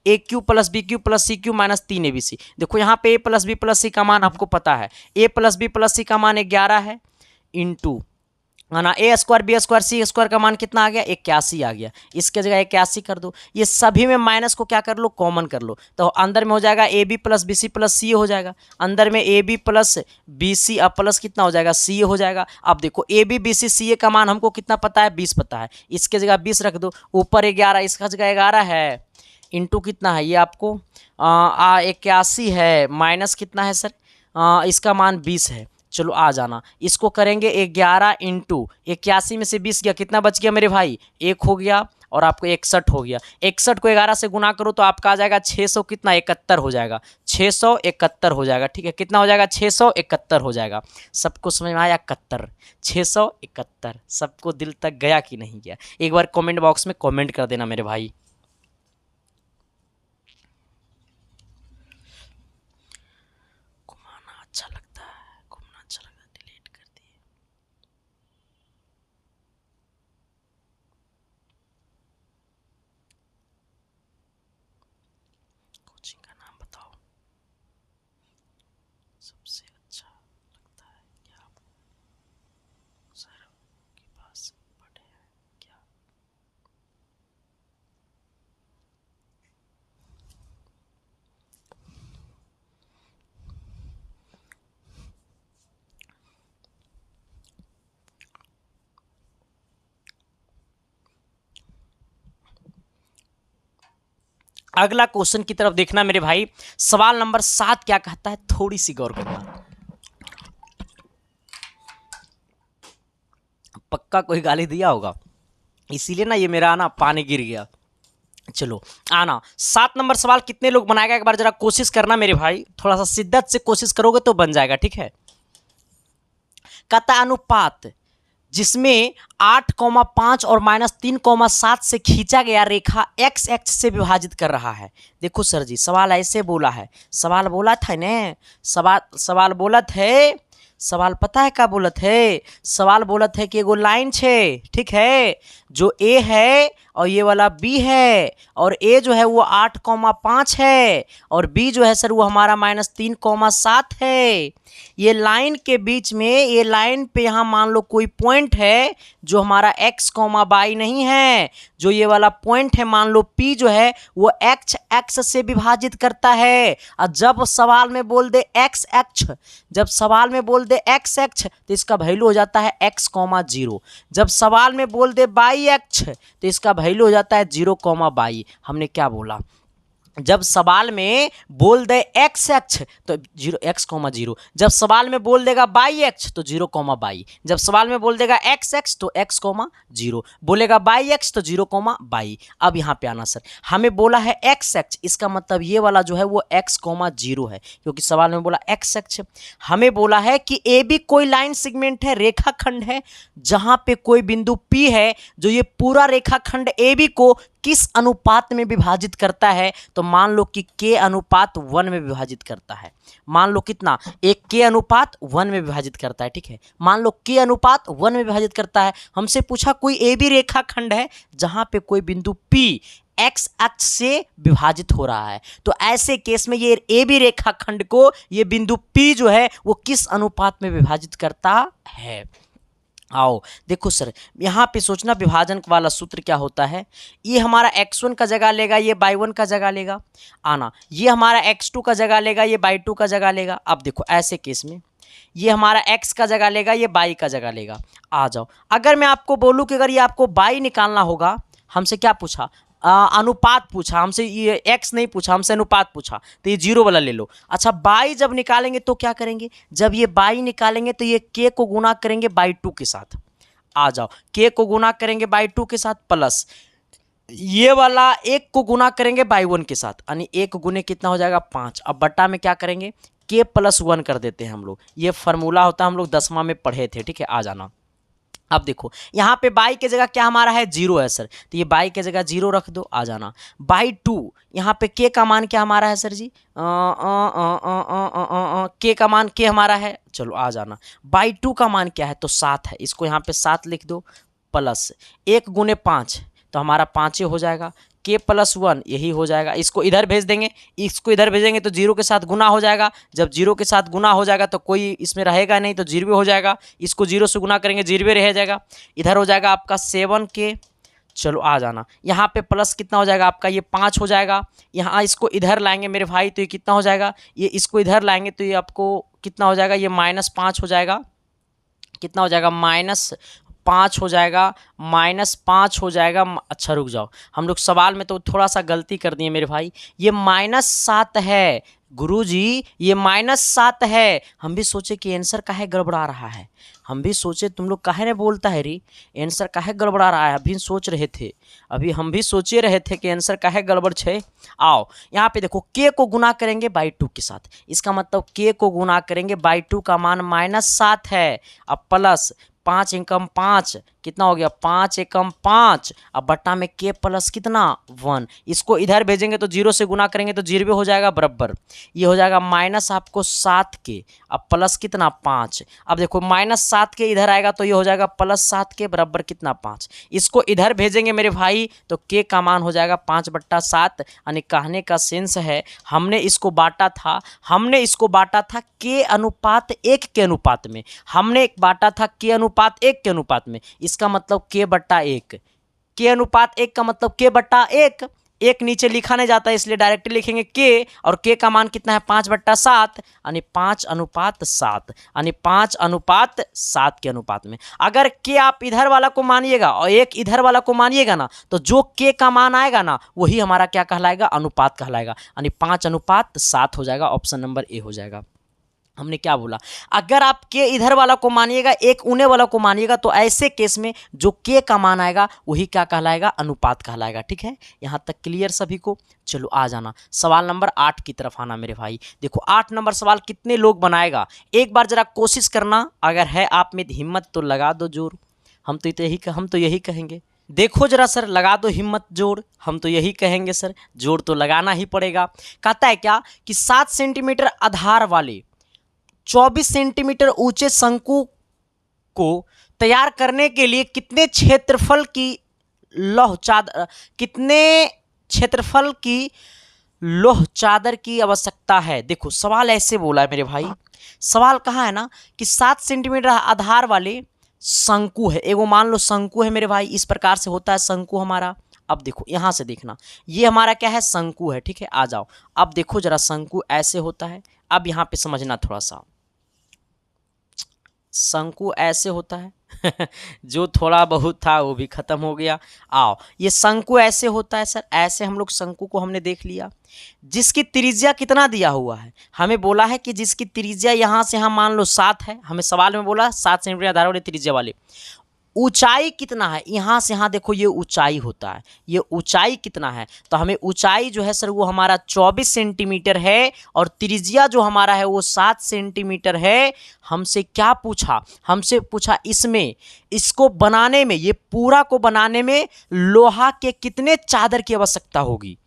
a cube plus b cube plus c cube -3ABC। देखो यहाँ पे a plus b plus c का मान आपको पता है, a plus b plus c का मान 11 है, इंटू ना a square b square c square का मान कितना आ गया 81 आ गया, इसके जगह 81 कर दो, ये सभी में माइनस को क्या कर लो, कॉमन कर लो, तो अंदर में हो जाएगा a b plus b c plus c हो जाएगा, अंदर में a b plus b c अब प्लस कितना हो जाएगा सी हो जाएगा। अब देखो ए बी बी सी सी ए का मान हमको कितना पता है 20 पता है, इसके जगह 20 रख दो, ऊपर 11 इसका जगह 11 है, इंटू कितना है ये आपको 81 है, माइनस कितना है सर इसका मान 20 है। चलो आ जाना, इसको करेंगे 11 इंटू 81 में से 20 गया, कितना बच गया मेरे भाई 1 हो गया, और आपको 61 हो गया, 61 को 11 से गुना करो तो आपका आ जाएगा 600 कितना 71 हो जाएगा, 671 हो जाएगा। ठीक है, कितना हो जाएगा 671 हो जाएगा। सबको समझ में आया, 71 671, सबको दिल तक गया कि नहीं गया, एक बार कमेंट बॉक्स में कमेंट कर देना मेरे भाई। घुमाना अच्छा लगता है, घूमना अच्छा लगता है, डिलीट कर दिए। कोचिंग का नाम बताओ। सबसे अच्छा लगता है क्या सर के पास पढ़े हैं क्या? अगला क्वेश्चन की तरफ देखना मेरे भाई। सवाल नंबर 7 क्या कहता है, थोड़ी सी गौर करना। पक्का कोई गाली दिया होगा, इसीलिए ना ये मेरा ना पानी गिर गया। चलो आना 7 नंबर सवाल कितने लोग बनाएगा एक बार जरा कोशिश करना मेरे भाई, थोड़ा सा शिद्दत से कोशिश करोगे तो बन जाएगा, ठीक है। कहता अनुपात जिसमें 8,5 और -3,7 से खींचा गया रेखा x एक्स से विभाजित कर रहा है। देखो सर जी सवाल ऐसे बोला है, सवाल बोला था ने, सवाल बोला थे, सवाल पता है क्या बोलत है, सवाल बोलत है कि एगो लाइन छे, ठीक है, जो ए है और ये वाला बी है, और ए जो है वो 8,5 है और बी जो है सर वो हमारा -3,7 है। ये लाइन के बीच में, ये लाइन पे यहाँ मान लो कोई पॉइंट है जो हमारा x, y नहीं है, जो ये वाला पॉइंट है मान लो P जो है वो x एक्स से विभाजित करता है। और जब सवाल में बोल दे x एक्स, जब सवाल में बोल दे x एक्स तो इसका वैल्यू हो जाता है x, 0। जब सवाल में बोल दे y एक्स तो इसका वैल्यू हो जाता है 0, y। हमने क्या बोला, जब सवाल में बोल दे x एक्स तो 0 x, 0। जब सवाल में बोल देगा y एक्स तो 0, y। जब सवाल में बोल देगा x एक्स तो x, 0। बोलेगा y एक्स तो 0, y। अब यहाँ पे आना सर, हमें बोला है x एक्स, इसका मतलब ये वाला जो है वो x, 0 है, क्योंकि सवाल में बोला x एक्स। हमें बोला है कि ए बी कोई लाइन सेगमेंट है, रेखाखंड है, जहां पे कोई बिंदु P है जो ये पूरा रेखाखंड ए बी को किस अनुपात में विभाजित करता है, तो मान लो कि k अनुपात 1 में विभाजित करता है। मान लो कितना, एक k अनुपात 1 में विभाजित करता है, ठीक है, मान लो k अनुपात 1 में विभाजित करता है। हमसे पूछा कोई ए बी रेखाखंड है जहां पे कोई बिंदु P x अक्ष से विभाजित हो रहा है, तो ऐसे केस में ये ए बी रेखाखंड को ये बिंदु P जो है वो किस अनुपात में विभाजित करता है। आओ देखो सर, यहाँ पे सोचना विभाजन वाला सूत्र क्या होता है, ये हमारा x1 का जगह लेगा, ये y1 का जगह लेगा, आना ये हमारा x2 का जगह लेगा, ये y2 का जगह लेगा। अब देखो ऐसे केस में ये हमारा x का जगह लेगा, ये y का जगह लेगा। आ जाओ, अगर मैं आपको बोलूँ कि अगर ये आपको y निकालना होगा, हमसे क्या पूछा, अनुपात पूछा हमसे, ये x नहीं पूछा हमसे, अनुपात पूछा, तो ये 0 वाला ले लो। अच्छा y जब निकालेंगे तो क्या करेंगे, जब ये y निकालेंगे तो ये k को गुना करेंगे y2 के साथ। आ जाओ, k को गुना करेंगे y2 के साथ, प्लस ये वाला 1 को गुना करेंगे y1 के साथ, यानी 1 गुने कितना हो जाएगा 5। अब बट्टा में क्या करेंगे, k + 1 कर देते हैं हम लोग, ये फार्मूला होता है, हम लोग 10वां में पढ़े थे, ठीक है। आ जाना, अब देखो यहाँ पे बाई के जगह क्या हमारा है 0 है सर, तो ये बाई के जगह 0 रख दो। आ जाना y2, यहाँ पे k का मान क्या हमारा है सर जी, k का मान k हमारा है, चलो आ जाना। y2 का मान क्या है, तो 7 है, इसको यहाँ पे 7 लिख दो, प्लस 1 गुने 5 तो हमारा 5 हो जाएगा, k + 1 यही हो जाएगा, इसको इधर भेज देंगे, इसको इधर भेजेंगे तो 0 के साथ गुना हो जाएगा, जब 0 के साथ गुना हो जाएगा तो कोई इसमें रहेगा नहीं, तो 0 हो जाएगा, इसको 0 से गुना करेंगे 0 रह जाएगा, इधर हो जाएगा आपका 7k। चलो आ जाना, यहाँ पे प्लस कितना हो जाएगा आपका, ये 5 हो जाएगा, यहाँ इसको इधर लाएंगे मेरे भाई तो ये कितना हो जाएगा, ये इसको इधर लाएंगे तो ये आपको कितना हो जाएगा, ये -5 हो जाएगा, कितना हो जाएगा -5 हो जाएगा, -5 हो जाएगा। अच्छा रुक जाओ, हम लोग सवाल में तो थोड़ा सा गलती कर दिए मेरे भाई, ये -7 है गुरुजी, ये -7 है। हम भी सोचे कि आंसर काहे गड़बड़ा रहा है, हम भी सोचे तुम लोग काहे ने बोलता है री, आंसर काहे गड़बड़ा रहा है, अभी सोच रहे थे, अभी हम भी सोचे रहे थे कि आंसर काहे गड़बड़ छे। आओ यहाँ पे देखो, k को गुना करेंगे y2 के साथ, इसका मतलब k को गुना करेंगे y2 का मान -7 है, अब प्लस 5 × 5 कितना हो गया 5 एकम 5, अब बट्टा में के प्लस कितना 1, इसको इधर भेजेंगे तो 0 से गुना करेंगे तो 0 हो जाएगा बराबर, ये हो जाएगा माइनस आपको 7 के, अब प्लस कितना 5, अब देखो -7 के इधर आएगा तो ये हो जाएगा +7 के बराबर कितना 5, इसको इधर भेजेंगे मेरे भाई तो के का मान हो जाएगा 5/7, यानी कहने का सेंस है हमने इसको बांटा था के अनुपात 1 के अनुपात में, हमने बांटा था के अनुपात 1 के अनुपात में, इसका मतलब k/1, के अनुपात 1 का मतलब k/1, एक नीचे लिखा नहीं जाता है इसलिए डायरेक्टली लिखेंगे के, और के का मान कितना है 5/7, यानी 5:7, यानी 5:7 के अनुपात में। अगर के आप इधर वाला को मानिएगा और एक इधर वाला को मानिएगा ना, तो जो के का मान आएगा ना वही हमारा क्या कहलाएगा, अनुपात कहलाएगा, यानी 5:7 हो जाएगा, ऑप्शन नंबर ए हो जाएगा। हमने क्या बोला, अगर आप के इधर वाला को मानिएगा एक उने वाला को मानिएगा तो ऐसे केस में जो के का मान आएगा वही क्या कहलाएगा, अनुपात कहलाएगा। ठीक है, यहाँ तक क्लियर सभी को। चलो आ जाना सवाल नंबर 8 की तरफ आना मेरे भाई। देखो 8 नंबर सवाल कितने लोग बनाएगा, एक बार जरा कोशिश करना, अगर है आप में हिम्मत तो लगा दो जोर, हम तो यही कहेंगे। देखो जरा सर, लगा दो हिम्मत जोर, हम तो यही कहेंगे सर, जोर तो लगाना ही पड़ेगा। कहता है क्या कि 7 सेंटीमीटर आधार वाले 24 सेंटीमीटर ऊंचे शंकु को तैयार करने के लिए कितने क्षेत्रफल की लौह चादर की आवश्यकता है। देखो सवाल ऐसे बोला है मेरे भाई, सवाल कहाँ है ना कि 7 सेंटीमीटर आधार वाले शंकु है, एगो मान लो शंकु है मेरे भाई, इस प्रकार से होता है शंकु हमारा। अब देखो यहाँ से देखना, ये हमारा क्या है, शंकु है। ठीक है, आ जाओ, अब देखो जरा शंकु ऐसे होता है, अब यहाँ पे समझना थोड़ा सा, शंकु ऐसे होता है जो थोड़ा बहुत था वो भी खत्म हो गया। आओ, ये शंकु ऐसे होता है सर, ऐसे हम लोग शंकु को हमने देख लिया, जिसकी त्रिज्या कितना दिया हुआ है, हमें बोला है कि जिसकी त्रिज्या यहाँ से हम मान लो 7 है, हमें सवाल में बोला 7 सेंटीमीटर आधार वाले त्रिज्या वाले, ऊंचाई कितना है, यहाँ से यहाँ देखो ये ऊंचाई होता है, ये ऊंचाई कितना है, तो हमें ऊंचाई जो है सर वो हमारा 24 सेंटीमीटर है, और त्रिज्या जो हमारा है वो 7 सेंटीमीटर है। हमसे क्या पूछा, हमसे पूछा इसको बनाने में, ये पूरा को बनाने में लोहा के कितने चादर की आवश्यकता होगी।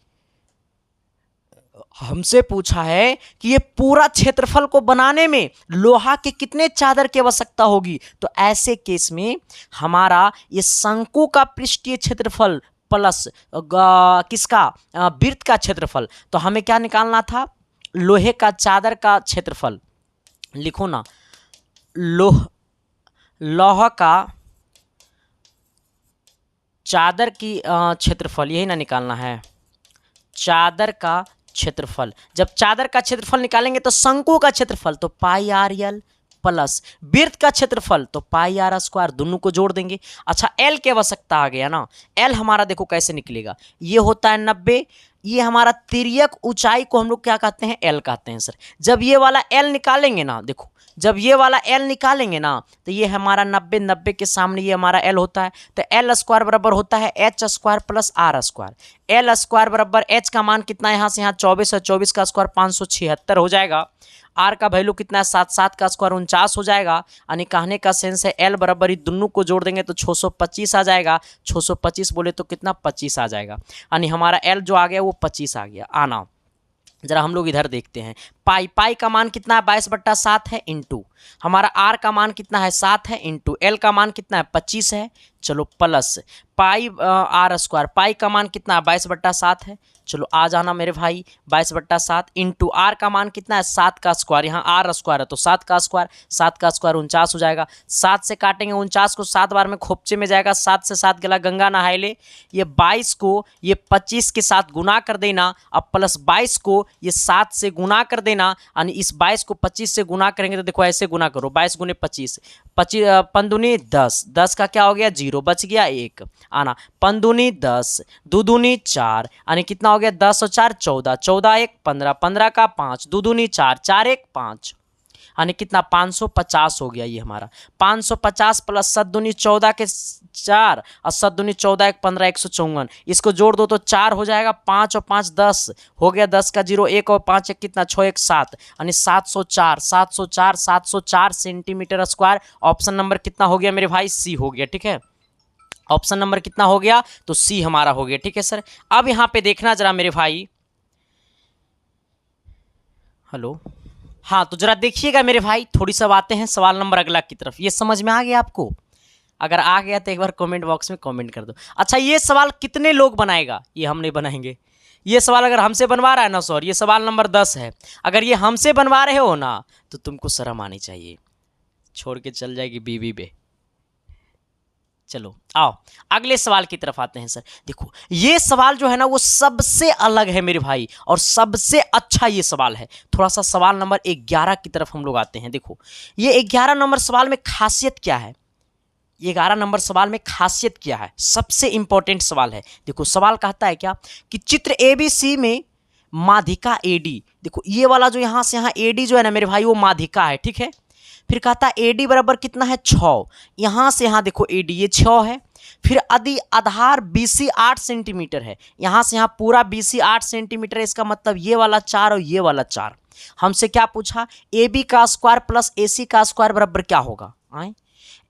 हमसे पूछा है कि ये पूरा क्षेत्रफल को बनाने में लोहा के कितने चादर की आवश्यकता होगी। तो ऐसे केस में हमारा ये शंकु का पृष्ठीय क्षेत्रफल प्लस किसका, वृत्त का क्षेत्रफल, तो हमें क्या निकालना था, लोहे का चादर का क्षेत्रफल। लिखो ना, लोहा का चादर की क्षेत्रफल, यही ना निकालना है, चादर का क्षेत्रफल। जब चादर का क्षेत्रफल निकालेंगे तो शंकु का क्षेत्रफल तो πr/l प्लस वृत्त का क्षेत्रफल तो πr², दोनों को जोड़ देंगे। अच्छा, एल की आवश्यकता आ गया ना, एल हमारा देखो कैसे निकलेगा, ये होता है 90, ये हमारा तिर्यक ऊंचाई को हम लोग क्या कहते हैं, एल कहते हैं सर। जब ये वाला एल निकालेंगे ना, देखो जब ये वाला एल निकालेंगे ना तो ये हमारा 90 के सामने ये हमारा एल होता है, तो l² बराबर होता है h² प्लस r²। l² बराबर h का मान कितना है, यहाँ से यहाँ 24 है, 24 का स्क्वायर 576 हो जाएगा, r का वैल्यू कितना है 7, 7 का स्क्वायर 49 हो जाएगा। यानी कहने का सेंस है l बराबर ही दोनों को जोड़ देंगे तो 625 आ जाएगा, 625 बोले तो कितना 25 आ जाएगा, यानी हमारा l जो आ गया वो 25 आ गया। आना जरा हम लोग इधर देखते हैं, पाई का मान कितना है 22/7 है, इंटू हमारा आर का मान कितना है 7 है, इंटू एल का मान कितना है 25 है, चलो प्लस πr², पाई का मान कितना है 22/7 है, चलो आ जाना मेरे भाई 22/7 इंटू आर का मान कितना है 7 का स्क्वायर, यहाँ r² है तो 7 का स्क्वायर, 7 का स्क्वायर 49 हो जाएगा। 7 से काटेंगे 49 को 7 बार में खोपचे में जाएगा, 7 से 7 गला गंगा नहाए ले, ये 22 को ये 25 के साथ गुना कर देना, अब प्लस 22 को ये 7 से गुना कर देना, यानी इस 22 को 25 से गुना करेंगे तो देखो ऐसे गुना करो, 22 गुने 25, 5 10, 10 का क्या हो गया 0, बच गया 1, आना 5 दूनी 10, 2 दूनी 4, यानी कितना हो गया 10 और 4 14, 14 1 15, 15 का 5, 2 दूनी 4, 4 1 5, यानी कितना 550 हो गया ये हमारा। 550 प्लस 7 दूनी 14 के 4 और 7 दूनी 14 1 15, 154, इसको जोड़ दो तो 4 हो जाएगा, 5 और 5 10 हो गया, 10 का 0 1 और 5 1 कितना 6 1 7, यानी 704 सेंटीमीटर स्क्वायर। ऑप्शन नंबर कितना हो गया मेरे भाई, सी हो गया। ठीक है, ऑप्शन नंबर कितना हो गया, तो सी हमारा हो गया। ठीक है सर, अब यहाँ पे देखना जरा मेरे भाई, हेलो, हाँ तो जरा देखिएगा मेरे भाई, थोड़ी सा आते हैं सवाल नंबर अगला की तरफ। ये समझ में आ गया आपको? अगर आ गया तो एक बार कमेंट बॉक्स में कमेंट कर दो। अच्छा, ये सवाल कितने लोग बनाएगा? ये हम नहीं बनाएंगे। ये सवाल अगर हमसे बनवा रहा है ना सर, ये सवाल नंबर 10 है, अगर ये हमसे बनवा रहे हो ना तो तुमको शर्म आनी चाहिए, छोड़ के चल जाएगी बीवी पे। चलो आओ अगले सवाल की तरफ आते हैं सर। देखो ये सवाल जो है ना वो सबसे अलग है मेरे भाई, और सबसे अच्छा ये सवाल है। थोड़ा सा सवाल नंबर 11 की तरफ हम लोग आते हैं। देखो ये 11 नंबर सवाल में खासियत क्या है, ये 11 नंबर सवाल में खासियत क्या है, सबसे इंपॉर्टेंट सवाल है। देखो सवाल कहता है क्या कि चित्र ABC में माध्यिका AD, देखो ये वाला जो यहाँ से यहाँ AD जो है ना मेरे भाई वो माध्यिका है। ठीक है, फिर कहता है AD बराबर कितना है 6, यहाँ से यहाँ देखो AD ये 6 है। फिर यदि आधार BC 8 सेंटीमीटर है, यहाँ से यहाँ पूरा BC 8 सेंटीमीटर है, इसका मतलब ये वाला 4 और ये वाला 4। हमसे क्या पूछा, AB का स्क्वायर प्लस AC का स्क्वायर बराबर क्या होगा? आए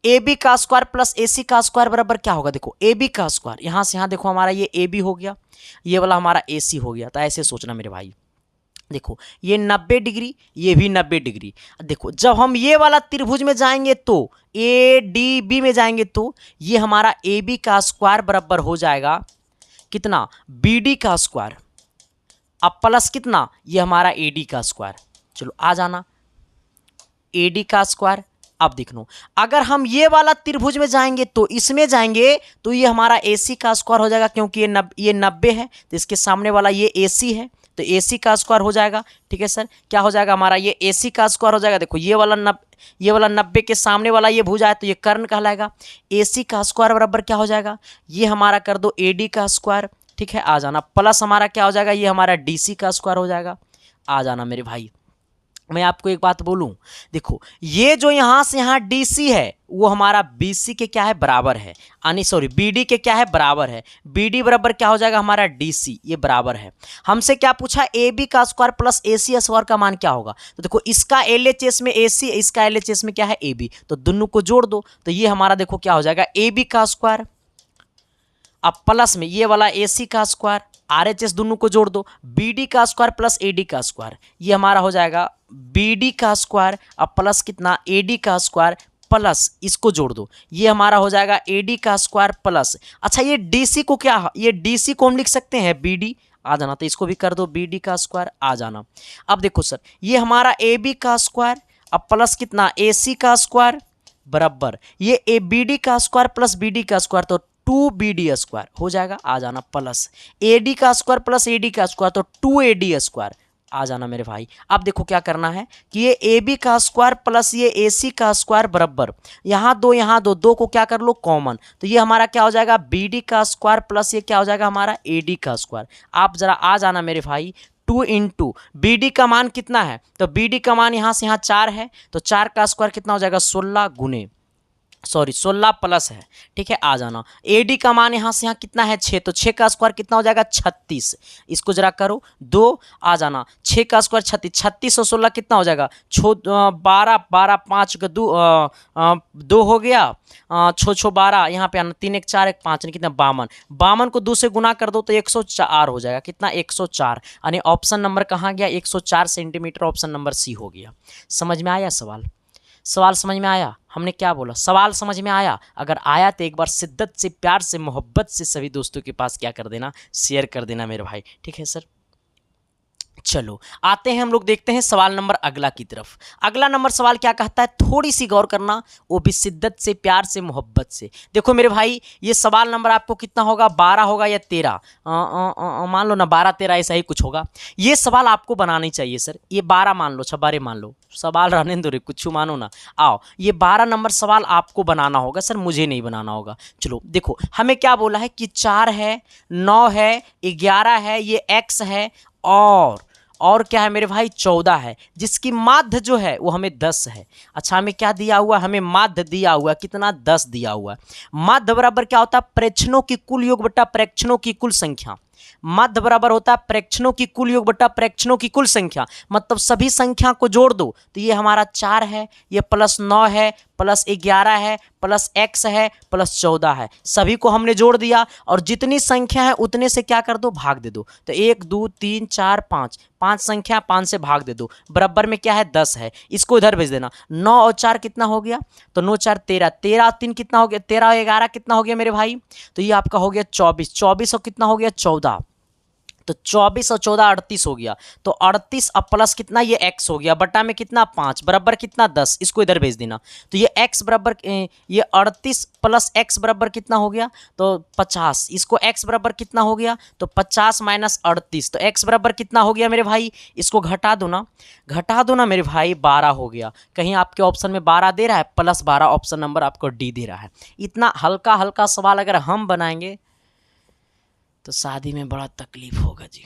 AB का स्क्वायर प्लस AC का स्क्वायर बराबर क्या होगा? देखो AB का स्क्वायर, यहाँ से यहाँ देखो हमारा ये AB हो गया, ये वाला हमारा AC हो गया। तो ऐसे सोचना मेरे भाई। देखो ये 90 डिग्री, ये भी 90 डिग्री। देखो जब हम ये वाला त्रिभुज में जाएंगे तो ADB में जाएंगे तो ये हमारा AB का स्क्वायर बराबर हो जाएगा कितना, BD का स्क्वायर, अब प्लस कितना, ये हमारा AD का स्क्वायर। चलो आ जाना, AD का स्क्वायर। अब देख लो अगर हम ये वाला त्रिभुज में जाएंगे तो इसमें जाएंगे तो ये हमारा AC का स्क्वायर हो जाएगा, क्योंकि ये 90 है तो इसके सामने वाला ये AC है तो AC का स्क्वायर हो जाएगा। ठीक है सर, क्या हो जाएगा हमारा ये AC का स्क्वायर हो जाएगा। देखो ये वाला 90 के सामने वाला ये भुजा है तो ये कर्ण कहलाएगा। AC का स्क्वायर बराबर क्या हो जाएगा, ये हमारा कर दो AD का स्क्वायर। ठीक है, आ जाना, प्लस हमारा क्या हो जाएगा, ये हमारा DC का स्क्वायर हो जाएगा। आ जाना मेरे भाई। मैं आपको एक बात बोलूं, देखो ये जो यहाँ से यहाँ DC है वो हमारा BC के क्या है, बराबर है, यानी सॉरी BD के क्या है, बराबर है। BD बराबर क्या हो जाएगा हमारा DC, ये बराबर है। हमसे क्या पूछा, AB का स्क्वायर प्लस AC स्क्वायर का मान क्या होगा। तो देखो इसका LHS में AC, इसका LHS में क्या है AB, तो दोनों को जोड़ दो तो ये हमारा देखो क्या हो जाएगा AB का स्क्वायर, अब प्लस में ये वाला AC का स्क्वायर, RHS दोनों को जोड़ दो, BD का स्क्वायर प्लस AD का स्क्वायर, ये हमारा हो जाएगा BD का स्क्वायर, अब प्लस कितना AD का स्क्वायर, प्लस इसको जोड़ दो, ये हमारा हो जाएगा AD का स्क्वायर प्लस। अच्छा ये DC को क्या, ये DC को हम लिख सकते हैं BD, आ जाना, तो इसको भी कर दो BD का स्क्वायर। आ जाना, अब देखो सर ये हमारा AB का स्क्वायर, अब प्लस कितना AC का स्क्वायर बराबर ये BD का स्क्वायर प्लस BD का स्क्वायर, तो 2BD स्क्वायर हो जाएगा। आ जाना, प्लस AD का स्क्वायर प्लस AD का स्क्वायर, तो 2AD स्क्वायर। आ जाना मेरे भाई। अब देखो क्या करना है कि ये AB का स्क्वायर प्लस ये AC का स्क्वायर बराबर, यहाँ दो दो को क्या कर लो कॉमन, तो ये हमारा क्या हो जाएगा BD का स्क्वायर प्लस ये क्या हो जाएगा हमारा AD का स्क्वायर। आप जरा आ जाना मेरे भाई, 2 इंटू BD का मान कितना है, तो BD का मान यहाँ से यहाँ 4 है, तो 4 का स्क्वायर कितना हो जाएगा 16 गुने, सॉरी 16 प्लस है। ठीक है, आ जाना, AD का मान यहाँ से यहाँ कितना है 6, तो 6 का स्क्वायर कितना हो जाएगा 36, इसको जरा करो 2। आ जाना, 6 का स्क्वायर 36, 36 और 16 कितना हो जाएगा 12, 12 5 का 2 हो गया, 6 12, यहाँ पे आना 3 1 4 1 5 कितना 52, 52 को 2 से गुना कर दो तो 104 हो जाएगा, कितना 104, यानी ऑप्शन नंबर कहाँ गया 104 सेंटीमीटर, ऑप्शन नंबर सी हो गया। समझ में आया सवाल, सवाल समझ में आया, हमने क्या बोला, सवाल समझ में आया? अगर आया तो एक बार शिद्दत से, प्यार से, मोहब्बत से सभी दोस्तों के पास क्या कर देना, शेयर कर देना मेरे भाई। ठीक है सर, चलो आते हैं हम लोग, देखते हैं सवाल नंबर अगला की तरफ। अगला नंबर सवाल क्या कहता है, थोड़ी सी गौर करना, वो भी शिद्दत से, प्यार से, मोहब्बत से। देखो मेरे भाई ये सवाल नंबर आपको कितना होगा, 12 होगा या 13, मान लो ना 12 13 ऐसा ही कुछ होगा। ये सवाल आपको बनानी चाहिए सर, ये 12 मान लो, 12 मान लो, सवाल रहने दो रे, कुछ मानो ना। आओ ये 12 नंबर सवाल आपको बनाना होगा सर, मुझे नहीं बनाना होगा। चलो देखो हमें क्या बोला है कि 4 है, 9 है, 11 है, ये x है, और क्या है मेरे भाई 14 है, जिसकी माध्य जो है वो हमें 10 है। अच्छा हमें क्या दिया हुआ, हमें माध्य दिया हुआ कितना 10 दिया हुआ है। माध्य बराबर क्या होता है, प्रेक्षणों की कुल योग बटा प्रेक्षणों की कुल संख्या। माध्य बराबर होता है प्रेक्षणों की कुल योग बटा प्रेक्षणों की कुल संख्या, मतलब सभी संख्या को जोड़ दो तो ये हमारा 4 है, ये प्लस 9 है, प्लस 11 है प्लस x है प्लस 14 है, सभी को हमने जोड़ दिया और जितनी संख्या है उतने से क्या कर दो, भाग दे दो। तो 1 2 3 4 5, 5 संख्या 5 से भाग दे दो, बराबर में क्या है 10 है, इसको इधर भेज देना। 9 और 4 कितना हो गया, तो 9 4 13, 13 और 3 कितना हो गया, 13 और 11 कितना हो गया मेरे भाई, तो ये आपका हो गया 24, 24 और कितना हो गया 14, तो 24 और 14 38 हो गया। तो 38 अब प्लस कितना, ये x हो गया, बटा में कितना 5 बराबर कितना 10, इसको इधर भेज देना। तो ये x बराबर ये 38 प्लस x बराबर कितना हो गया, तो 50, इसको x बराबर कितना हो गया, तो 50 माइनस 38, तो x बराबर कितना हो गया मेरे भाई, इसको घटा दो ना, घटा दो ना मेरे भाई, 12 हो गया। कहीं आपके ऑप्शन में 12 दे रहा है, प्लस 12 ऑप्शन नंबर आपको डी दे रहा है। इतना हल्का हल्का सवाल अगर हम बनाएंगे तो शादी में बड़ा तकलीफ होगा जी।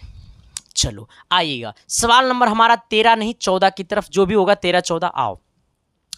चलो आइएगा, सवाल नंबर हमारा 13 नहीं 14 की तरफ, जो भी होगा 13 14 आओ।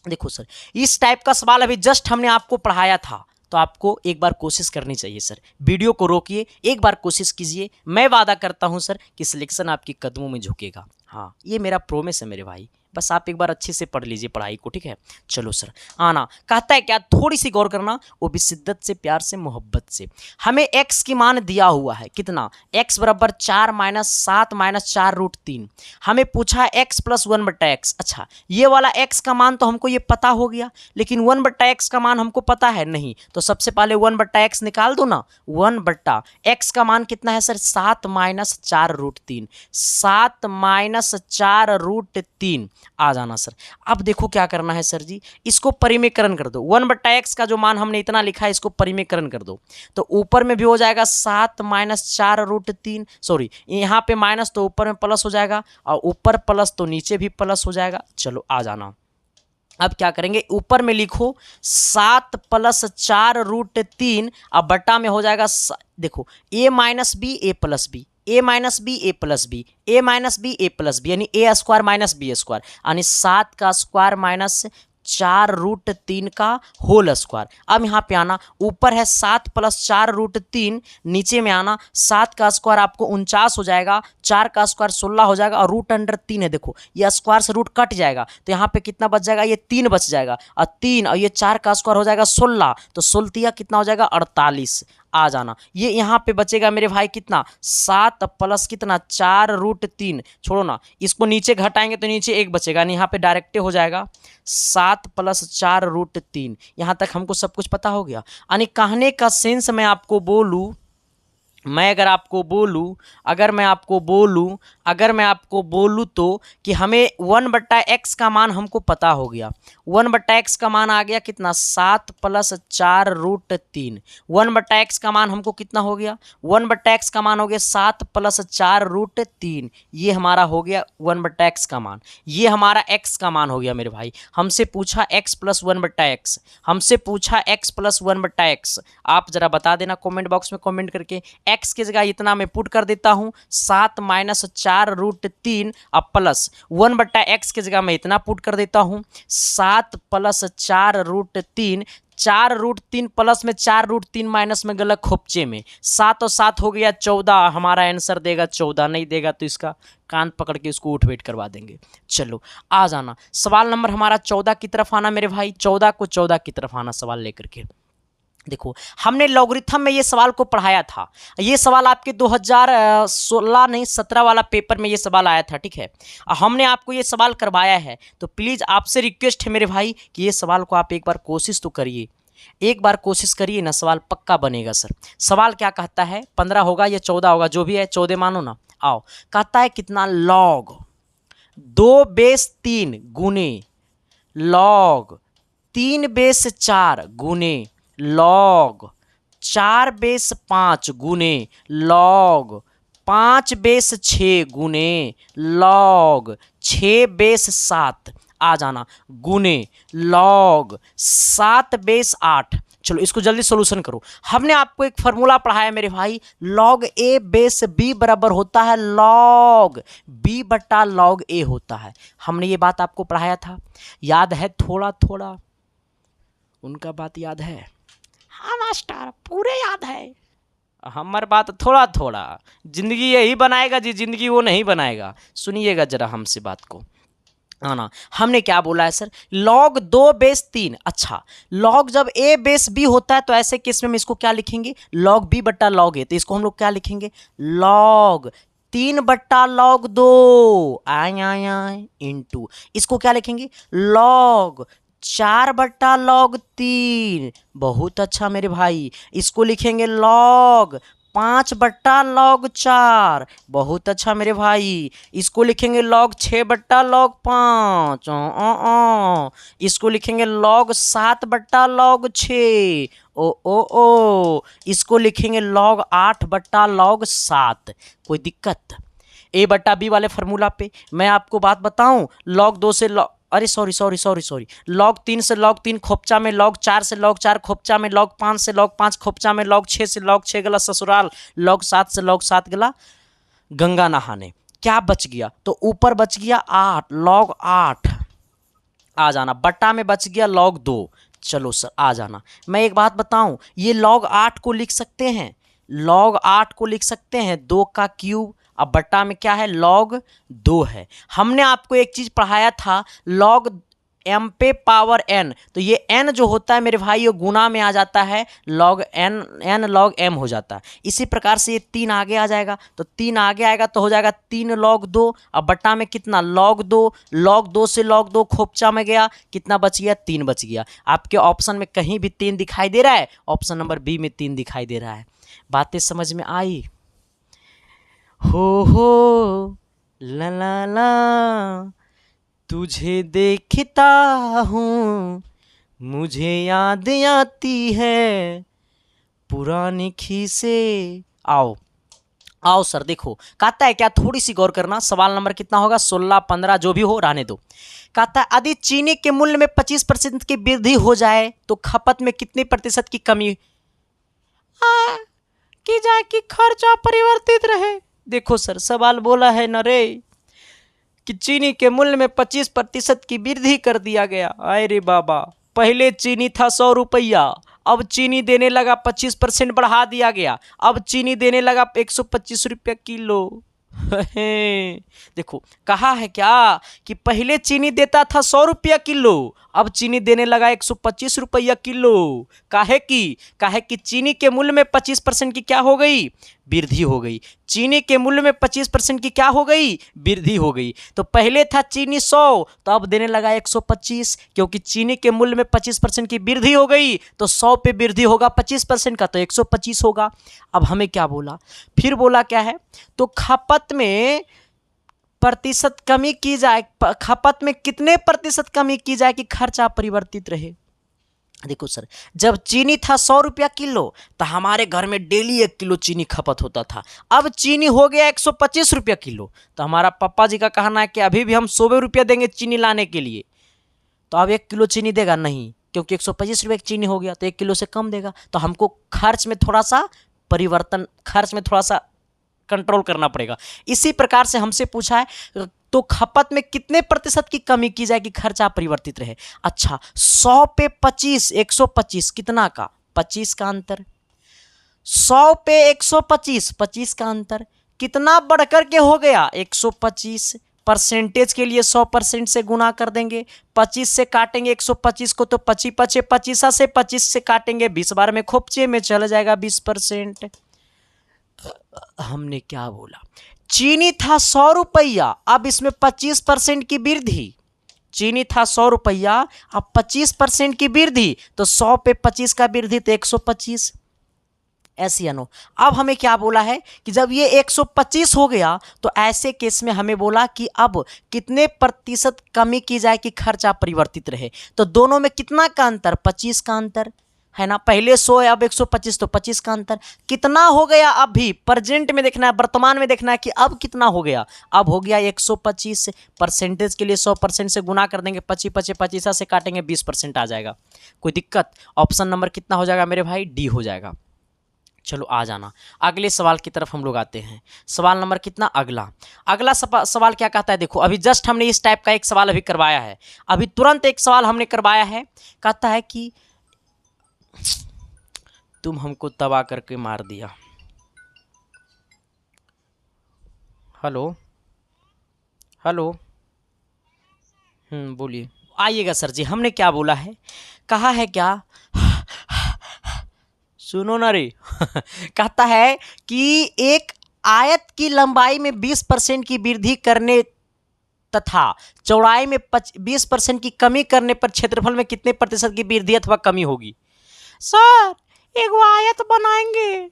देखो सर, इस टाइप का सवाल अभी जस्ट हमने आपको पढ़ाया था, तो आपको एक बार कोशिश करनी चाहिए सर। वीडियो को रोकिए, एक बार कोशिश कीजिए, मैं वादा करता हूं सर कि सिलेक्शन आपके कदमों में झुकेगा। हाँ, ये मेरा प्रोमिस है मेरे भाई, बस आप एक बार अच्छे से पढ़ लीजिए पढ़ाई को, ठीक है। चलो सर आना, कहता है क्या, थोड़ी सी गौर करना, वो भी शिद्दत से, प्यार से, मोहब्बत से। हमें x की मान दिया हुआ है कितना, x बराबर 4 माइनस 7 माइनस 4 रूट 3। हमें पूछा है x प्लस 1 बट्टा एक्स। अच्छा, ये वाला x का मान तो हमको ये पता हो गया, लेकिन 1 बट्टा एक्स का मान हमको पता है नहीं, तो सबसे पहले 1 बट्टा एक्स निकाल दो ना। 1 बट्टा एक्स का मान कितना है sir, 7 minus 4 root 3, 7 minus 4 root 3 आ जाना सर। अब देखो क्या करना है सर जी, इसको परिमेयकरण कर दो। 1 बट्टा एक्स का जो मान हमने इतना लिखा है, इसको परिमेयकरण कर दो, तो ऊपर में भी हो जाएगा 7 माइनस 4 रूट 3, सॉरी यहाँ पे माइनस तो ऊपर में प्लस हो जाएगा, और ऊपर प्लस तो नीचे भी प्लस हो जाएगा। चलो आ जाना, अब क्या करेंगे, ऊपर में लिखो 7 प्लस 4 रूट 3, अब बट्टा में हो जाएगा देखो a minus b a plus b, a minus b a plus b, a minus b a plus b, यानी a square minus b square, यानी 7 का स्क्वायर माइनस 4 रूट 3 का होल स्क्वायर। अब यहाँ पे आना, ऊपर है 7 प्लस 4 रूट 3, नीचे में आना 7 का स्क्वायर आपको 49 हो जाएगा, 4 का स्क्वायर 16 हो जाएगा, और रूट अंडर 3 है, देखो ये स्क्वायर से रूट कट जाएगा, तो यहाँ पे कितना बच जाएगा, ये 3 बच जाएगा, और 3 और ये 4 का स्क्वायर हो जाएगा 16, तो 16 कितना हो जाएगा 48। आ जाना, ये यहाँ पे बचेगा मेरे भाई कितना, 7 प्लस कितना 4 रूट 3, छोड़ो ना, इसको नीचे घटाएंगे तो नीचे 1 बचेगा, नहीं यहाँ पे डायरेक्ट हो जाएगा 7 प्लस 4 रूट 3। यहाँ तक हमको सब कुछ पता हो गया। यानी कहने का सेंस मैं आपको बोलूँ, अगर मैं आपको बोलूँ तो कि हमें 1 बट्टा एक्स का मान हमको पता हो गया। 1 बट्टा एक्स का मान आ गया कितना, 7 प्लस 4 रूट 3। 1 बट्टा एक्स का मान हमको कितना हो गया, 1 बट्टा एक्स का मान हो गया 7 प्लस 4 रूट 3। ये हमारा हो गया 1 बट्टा एक्स का मान, ये हमारा एक्स का मान हो गया मेरे भाई। हमसे पूछा एक्स प्लस 1 बट्टा एक्स, हमसे पूछा एक्स प्लस 1 बट्टा एक्स। आप जरा बता देना कॉमेंट बॉक्स में कॉमेंट करके, x की जगह इतना मैं पुट कर देता हूं 7 माइनस 4 रूट 3, अब प्लस 1 बट्टा एक्स की जगह मैं इतना पुट कर देता हूं 7 प्लस 4 रूट 3, 4 रूट 3 प्लस में 4 रूट 3 माइनस में गलत खोपचे में, 7 और 7 हो गया 14। हमारा आंसर देगा 14, नहीं देगा तो इसका कान पकड़ के उसको उठ वेट करवा देंगे। चलो आ जाना, सवाल नंबर हमारा 14 की तरफ आना मेरे भाई, 14 को 14 की तरफ आना सवाल लेकर के। देखो हमने लॉगरिथम में ये सवाल को पढ़ाया था, ये सवाल आपके 2016 नहीं 17 वाला पेपर में ये सवाल आया था, ठीक है। हमने आपको ये सवाल करवाया है, तो प्लीज़ आपसे रिक्वेस्ट है मेरे भाई कि ये सवाल को आप एक बार कोशिश तो करिए, एक बार कोशिश करिए ना, सवाल पक्का बनेगा सर। सवाल क्या कहता है, 15 होगा या 14 होगा, जो भी है 14 मानो ना। आओ, कहता है कितना, लॉग 2 बेस 3 गुने लॉग 3 बेस 4 गुने लॉग 4 बेस 5 गुने लॉग 5 बेस 6 गुने लॉग 6 बेस 7 आ जाना, गुने लॉग 7 बेस 8। चलो इसको जल्दी सोल्यूशन करो। हमने आपको एक फॉर्मूला पढ़ाया मेरे भाई, लॉग ए बेस बी बराबर होता है लॉग बी बट्टा लॉग ए होता है। हमने ये बात आपको पढ़ाया था, याद है, थोड़ा थोड़ा उनका बात याद है? हाँ मास्टर, पूरे याद है। हमारी बात थोड़ा थोड़ा, जिंदगी यही बनाएगा जी, जिंदगी वो नहीं बनाएगा। सुनिएगा जरा हमसे बात को। आना। हमने क्या बोला है सर, log 2 बेस 3। अच्छा, log जब a बेस b होता है तो ऐसे केस में हम इसको क्या लिखेंगे, log b बट्टा log a। तो इसको हम लोग क्या लिखेंगे, log 3 बट्टा log 2 I I I into, इसको क्या लिखेंगे, log 4 बट्टा log 3। बहुत अच्छा मेरे भाई, इसको लिखेंगे log 5 बट्टा log 4। बहुत अच्छा मेरे भाई, इसको लिखेंगे log 6 बट्टा log 5। इसको लिखेंगे log 7 बट्टा log 6। ओ इसको लिखेंगे log 8 बट्टा log 7। कोई दिक्कत, ए बट्टा बी वाले फार्मूला पे मैं आपको बात बताऊं, log 2 से log, अरे सॉरी, log 3 से log 3 खोपचा में, log 4 से log 4 खोपचा में, log 5 से log 5 खोपचा में, log 6 से log 6 गला ससुराल, log 7 से log 7 गला गंगा नहाने। क्या बच गया, तो ऊपर बच गया 8, log 8 आ जाना, बट्टा में बच गया log 2। चलो सर आ जाना। मैं एक बात बताऊं, ये log 8 को लिख सकते हैं, log 8 को लिख सकते हैं 2 का क्यूब, अब बट्टा में क्या है, log 2 है। हमने आपको एक चीज पढ़ाया था, log m पे पावर n, तो ये n जो होता है मेरे भाई वो गुना में आ जाता है, log n log m हो जाता है। इसी प्रकार से ये 3 आगे आ जाएगा, तो 3 आगे आएगा तो हो जाएगा 3 log 2। अब बट्टा में कितना, log 2, log 2 से log 2 खोपचा में गया, कितना बच गया, 3 बच गया। आपके ऑप्शन में कहीं भी 3 दिखाई दे रहा है, ऑप्शन नंबर बी में 3 दिखाई दे रहा है। बातें समझ में आई, हो ला ला ला, तुझे देखता हूँ मुझे याद आती है पुरानी खीसे। आओ आओ सर, देखो कहता है क्या, थोड़ी सी गौर करना, सवाल नंबर कितना होगा, 16 15 जो भी हो रहने दो। कहता है यदि चीनी के मूल्य में 25% की वृद्धि हो जाए तो खपत में कितने प्रतिशत की कमी की जाए कि खर्चा परिवर्तित रहे। देखो सर सवाल बोला है न रे कि चीनी के मूल्य में 25% की वृद्धि कर दिया गया। अरे बाबा, पहले चीनी था 100 रुपया, अब चीनी देने लगा 25% बढ़ा दिया गया, अब चीनी देने लगा 125 रुपया किलो। देखो कहा है क्या कि पहले चीनी देता था 100 रुपया किलो, अब चीनी देने लगा 125 रुपया किलो। काहे कि चीनी के मूल्य में 25% की क्या हो गई, वृद्धि हो गई। चीनी के मूल्य में 25% की क्या हो गई, वृद्धि हो गई। तो पहले था चीनी 100, तो अब देने लगा 125, क्योंकि चीनी के मूल्य में 25% की वृद्धि हो गई, तो 100 पे वृद्धि होगा 25% का, तो 125 होगा। अब हमें क्या बोला, फिर बोला क्या है, तो खपत में प्रतिशत कमी की जाए, खपत में कितने प्रतिशत कमी की जाए कि खर्चा परिवर्तित रहे। देखो सर, जब चीनी था 100 रुपया किलो तो हमारे घर में डेली 1 किलो चीनी खपत होता था। अब चीनी हो गया 125 रुपया किलो, तो हमारा पापा जी का कहना है कि अभी भी हम 100 रुपया देंगे चीनी लाने के लिए, तो अब 1 किलो चीनी देगा नहीं, क्योंकि 125 रुपये की चीनी हो गया तो 1 किलो से कम देगा। तो हमको खर्च में थोड़ा सा परिवर्तन, खर्च में थोड़ा सा कंट्रोल करना पड़ेगा। इसी प्रकार से हमसे पूछा है तो खपत में कितने प्रतिशत की कमी की जाए कि खर्चा परिवर्तित रहे। अच्छा, 100 पे 25, 125 कितना का, 25 का अंतर, 100 पे 125, 25 का अंतर, कितना बढ़कर के हो गया 125। परसेंटेज के लिए 100% से गुना कर देंगे, 25 से काटेंगे 125 को तो 25 25 से 25 से काटेंगे 20 बार में खोपचे में चला जाएगा 20%। हमने क्या बोला, चीनी था 100 रुपया, अब इसमें 25% की वृद्धि, चीनी था 100 रुपया, अब 25% की वृद्धि, तो 100 पे 25 का वृद्धि तो 125। ऐसी अनो। अब हमें क्या बोला है कि जब ये 125 हो गया तो ऐसे केस में हमें बोला कि अब कितने प्रतिशत कमी की जाए कि खर्चा परिवर्तित रहे। तो दोनों में कितना का अंतर, 25 का अंतर है ना, पहले 100 है अब 125, तो 25 का अंतर कितना हो गया, अब भी प्रेजेंट में देखना है, वर्तमान में देखना है कि अब कितना हो गया, अब हो गया 125। परसेंटेज के लिए 100% से गुना कर देंगे, 25 25 से काटेंगे 20% आ जाएगा। कोई दिक्कत, ऑप्शन नंबर कितना हो जाएगा मेरे भाई, डी हो जाएगा। चलो आ जाना, अगले सवाल की तरफ हम लोग आते हैं। सवाल नंबर कितना, अगला सवाल क्या कहता है, देखो अभी जस्ट हमने इस टाइप का एक सवाल अभी करवाया है, अभी तुरंत एक सवाल हमने करवाया है। कहता है कि तुम हमको तबाह करके मार दिया। हेलो हेलो, बोलिए। आइएगा सर जी, हमने क्या बोला है, कहा है क्या, सुनो ना रे कहता है कि एक आयत की लंबाई में 20% की वृद्धि करने तथा चौड़ाई में 20% की कमी करने पर क्षेत्रफल में कितने प्रतिशत की वृद्धि अथवा कमी होगी। सर एक आयत बनाएंगे,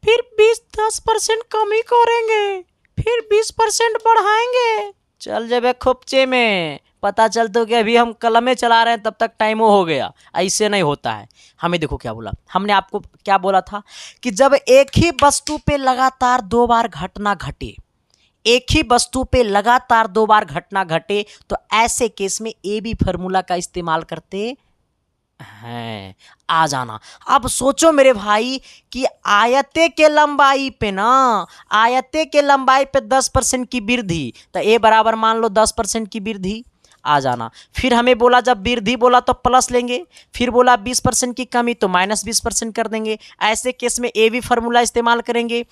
फिर 10% कमी करेंगे, फिर 20% बढ़ाएंगे, चल जब खोपचे में पता चल तो कि अभी हम कलमें चला रहे हैं तब तक टाइम हो गया। ऐसे नहीं होता है। हमें देखो क्या बोला, हमने आपको क्या बोला था कि जब एक ही वस्तु पे लगातार 2 बार घटना घटे, एक ही वस्तु पे लगातार 2 बार घटना घटे तो ऐसे केस में ए बी फॉर्मूला का इस्तेमाल करते हैं। आ जाना। अब सोचो मेरे भाई कि आयते के लंबाई पे ना, आयते के लंबाई पे 10% की वृद्धि, तो ए बराबर मान लो 10% की वृद्धि। आ जाना। फिर हमें बोला जब वृद्धि बोला तो प्लस लेंगे, फिर बोला 20% की कमी तो -20% कर देंगे। ऐसे केस में ए बी फॉर्मूला इस्तेमाल करेंगे।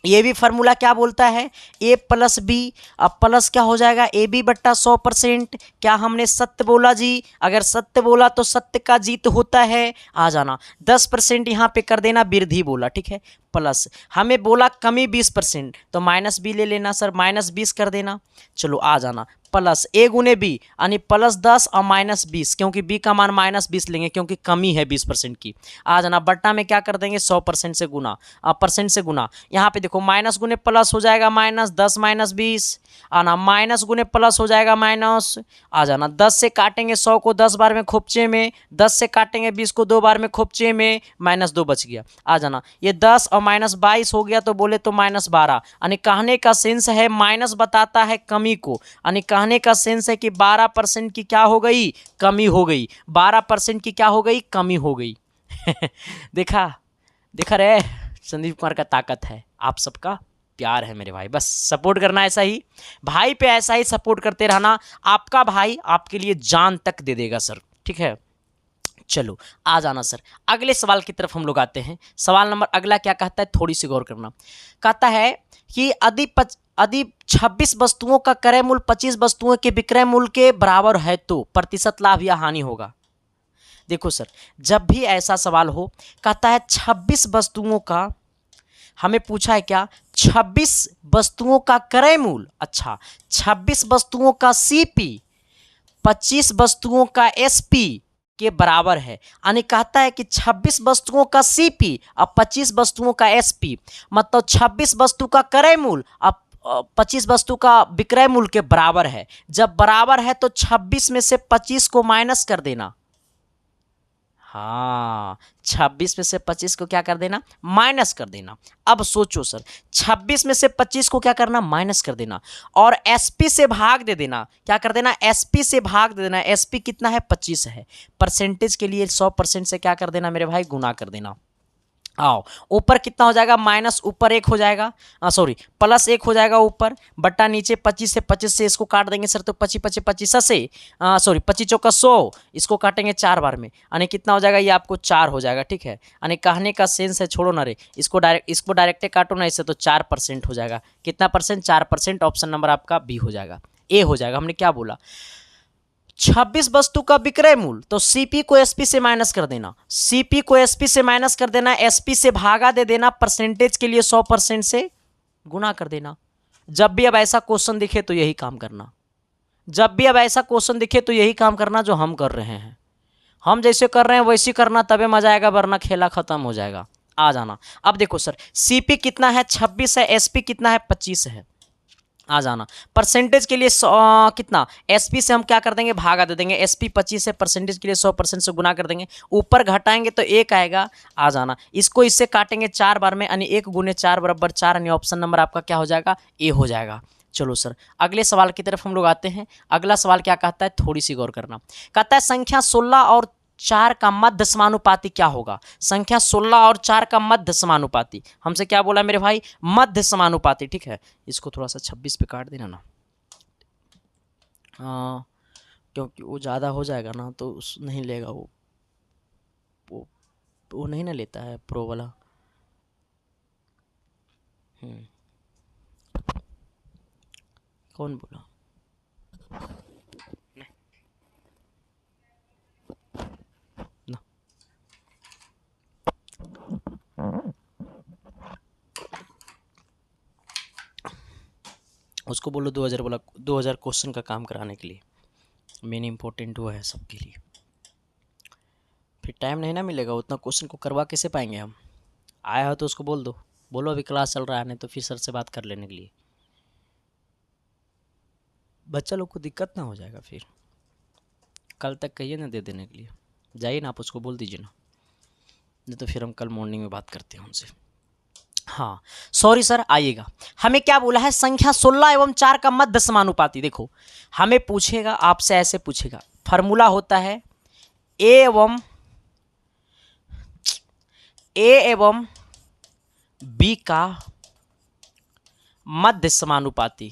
ये भी फार्मूला क्या बोलता है, ए प्लस बी। अब प्लस क्या हो जाएगा, ए बी बट्टा 100%। क्या हमने सत्य बोला जी, अगर सत्य बोला तो सत्य का जीत होता है। आ जाना। 10% यहाँ पे कर देना, वृद्धि बोला, ठीक है, प्लस हमें बोला कमी 20%, तो माइनस बी ले लेना सर, -20 कर देना। चलो आ जाना, प्लस ए गुने बी यानी +10 और -20, क्योंकि बी का मान -20 लेंगे क्योंकि कमी है 20% की। आ जाना, बट्टा में क्या कर देंगे 100% से गुना, परसेंट से गुना। यहाँ पे देखो माइनस गुने प्लस हो जाएगा -10 -20, आना माइनस गुने प्लस हो जाएगा माइनस। आ जाना, 10 से काटेंगे 100 को 10 बार में खोपचे में, 10 से काटेंगे 20 को 2 बार में खोपचे में, -2 बच गया। आ जाना, ये 10 और -22 हो गया तो बोले तो -12, यानी कहने का सेंस है माइनस बताता है कमी को, यानी कहने का सेंस है कि 12% की क्या हो गई, कमी हो गई। 12% की क्या हो गई, कमी हो गई। देखा देखा रे, संदीप कुमार का ताकत है, आप सबका प्यार है मेरे भाई, बस सपोर्ट करना, ऐसा ही भाई पे ऐसा ही सपोर्ट करते रहना। आपका भाई आपके लिए जान तक दे देगा सर, ठीक है। चलो आ जाना सर, अगले सवाल की तरफ हम लोग आते हैं। सवाल नंबर अगला क्या कहता है, थोड़ी सी गौर करना। कहता है कि यदि 26 वस्तुओं का क्रय मूल्य 25 वस्तुओं के विक्रय मूल्य के बराबर है तो प्रतिशत लाभ या हानि होगा। देखो सर, जब भी ऐसा सवाल हो, कहता है 26 वस्तुओं का, हमें पूछा है क्या, 26 वस्तुओं का क्रय मूल्य, अच्छा 26 वस्तुओं का सीपी 25 वस्तुओं का एसपी के बराबर है। यानी कहता है कि 26 वस्तुओं का सीपी और 25 वस्तुओं का एसपी, मतलब 26 वस्तु का क्रय मूल्य अब 25 वस्तु का विक्रय मूल्य के बराबर है। जब बराबर है तो 26 में से 25 को माइनस कर देना। हाँ, 26 में से 25 को क्या कर देना, माइनस कर देना। अब सोचो सर, 26 में से 25 को क्या करना, माइनस कर देना, और एसपी से भाग दे देना। क्या कर देना, एसपी से भाग दे देना। एसपी कितना है, 25 है। परसेंटेज के लिए 100% से क्या कर देना मेरे भाई, गुना कर देना। आओ, ऊपर कितना हो जाएगा, माइनस ऊपर 1 हो जाएगा, सॉरी प्लस 1 हो जाएगा ऊपर, बट्टा नीचे 25 से इसको काट देंगे सर, तो 25 से सॉरी 25 चौका 100, इसको काटेंगे 4 बार में, यानी कितना हो जाएगा, ये आपको 4 हो जाएगा, ठीक है। यानी कहने का सेंस है, छोड़ो ना रे, इसको डायरेक्ट काटो ना इससे, तो 4% हो जाएगा। कितना परसेंट, 4%। ऑप्शन नंबर आपका बी हो जाएगा, ए हो जाएगा। हमने क्या बोला, 26 वस्तु का विक्रय मूल्य, तो सीपी को एसपी से माइनस कर देना, सीपी को एसपी से माइनस कर देना, एसपी से भागा दे देना, परसेंटेज के लिए 100% से गुना कर देना। जब भी अब ऐसा क्वेश्चन दिखे तो यही काम करना, जब भी अब ऐसा क्वेश्चन दिखे तो यही काम करना जो हम कर रहे हैं। हम जैसे कर रहे हैं वैसे करना, तबे मजा आएगा, वरना खेला खत्म हो जाएगा। आ जाना। अब देखो सर, सीपी कितना है, 26 है, एसपी कितना है, 25 है। आ जाना, परसेंटेज के लिए कितना, एसपी से हम क्या कर देंगे, भागा दे देंगे। एसपी 25 है, परसेंटेज के लिए 100% से गुना कर देंगे, ऊपर घटाएंगे तो 1 आएगा। आ जाना, इसको इससे काटेंगे 4 बार में, यानी 1 गुने 4 बराबर 4, यानी ऑप्शन नंबर आपका क्या हो जाएगा, ए हो जाएगा। चलो सर, अगले सवाल की तरफ हम लोग आते हैं। अगला सवाल क्या कहता है, थोड़ी सी गौर करना। कहता है संख्या 16 और 4 का मध्य समानुपाती क्या होगा। संख्या 16 और 4 का मध्य समानुपाती, हमसे क्या बोला मेरे भाई, मध्य समानुपाती, ठीक है। इसको थोड़ा सा 26 पे काट देना ना, हाँ, क्योंकि वो ज़्यादा हो जाएगा ना तो नहीं लेगा, वो नहीं ना लेता है प्रो वाला। कौन बोला, उसको बोलो 2000 बोला 2000 क्वेश्चन का काम कराने के लिए। मेन इंपॉर्टेंट वो है सबके लिए, फिर टाइम नहीं ना मिलेगा, उतना क्वेश्चन को करवा कैसे पाएंगे हम। आया हो तो उसको बोल दो, बोलो अभी क्लास चल रहा है, नहीं तो फिर सर से बात कर लेने के लिए, बच्चा लोग को दिक्कत ना हो जाएगा। फिर कल तक कहिए ना दे देने के लिए, जाइए ना आप उसको बोल दीजिए ना, नहीं तो फिर हम कल मॉर्निंग में बात करते हैं उनसे। हाँ सॉरी सर, आइएगा। हमें क्या बोला है, संख्या 16 एवं 4 का मध्य समानुपाती। देखो हमें पूछेगा, आपसे ऐसे पूछेगा, फार्मूला होता है ए एवं बी का मध्य समानुपाती,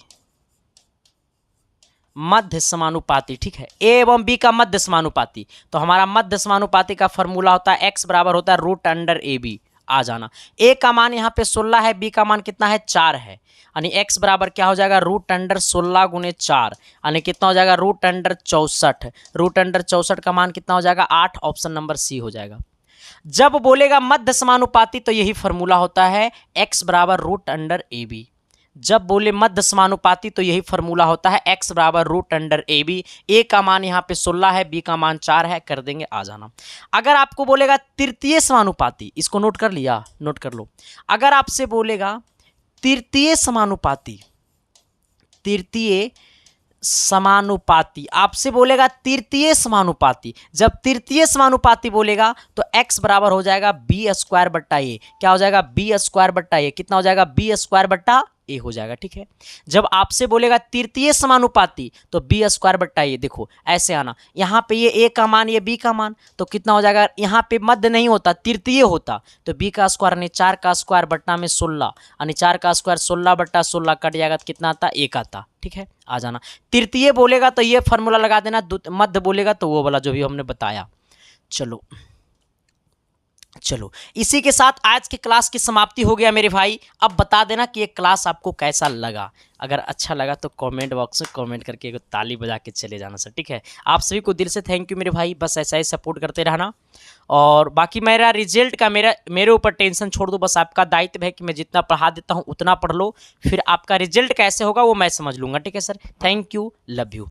मध्य समानुपाती, ठीक है, ए एवं बी का मध्य समानुपाती। तो हमारा मध्य समानुपाती का फॉर्मूला होता है x बराबर होता है रूट अंडर ए बी। आ जाना, ए का मान यहाँ पे 16 है, बी का मान कितना है 4 है, यानी x बराबर क्या हो जाएगा रूट अंडर 16 गुने 4, यानी कितना हो जाएगा रूट अंडर 64। रूट अंडर 64 का मान कितना हो जाएगा 8, ऑप्शन नंबर सी हो जाएगा। जब बोलेगा मध्य समानुपाती तो यही फॉर्मूला होता है x बराबर रूट अंडर ए बी। जब बोले मध्य समानुपाती तो यही फॉर्मूला होता है x बराबर रूट अंडर ए बी। ए का मान यहाँ पे 16 है, बी का मान 4 है, कर देंगे, आ जाना। अगर आपको बोलेगा तृतीय समानुपाती, इसको नोट कर लिया, नोट कर लो। अगर आपसे बोलेगा तृतीय समानुपाती, तृतीय समानुपाती, आपसे बोलेगा तृतीय समानुपाती, जब तृतीय समानुपाती बोलेगा तो x बराबर हो जाएगा बी स्क्वायर बट्टा ए। क्या हो जाएगा बी स्क्वायर बट्टा ए, कितना हो जाएगा बी स्क्वायर बट्टा ए हो जाएगा, ठीक है। जब आपसे बोलेगा तृतीय समानुपाती तो बी स्क्वायर बट्टा ए, देखो ऐसे आना, यहाँ पे ये ए का मान ये बी का मान, तो कितना हो जाएगा, यहाँ पे मध्य नहीं होता तृतीय होता तो बी का स्क्वायर यानी 4 का स्क्वायर बट्टा में 16, यानी 4 का स्क्वायर 16 बट्टा 16 कट जाएगा तो कितना आता 1 आता, ठीक है, आ जाना। तृतीय बोलेगा तो ये फॉर्मूला लगा देना, मध्य बोलेगा तो वो वाला जो भी हमने बताया। चलो इसी के साथ आज की क्लास की समाप्ति हो गया मेरे भाई। अब बता देना कि ये क्लास आपको कैसा लगा, अगर अच्छा लगा तो कमेंट बॉक्स में कमेंट करके एक ताली बजा के चले जाना सर, ठीक है। आप सभी को दिल से थैंक यू मेरे भाई, बस ऐसा ही सपोर्ट करते रहना। और बाकी मेरा रिजल्ट का मेरे ऊपर टेंशन छोड़ दो, बस आपका दायित्व है कि मैं जितना पढ़ा देता हूँ उतना पढ़ लो, फिर आपका रिजल्ट कैसे होगा वो मैं समझ लूँगा, ठीक है sir. Thank you, love you.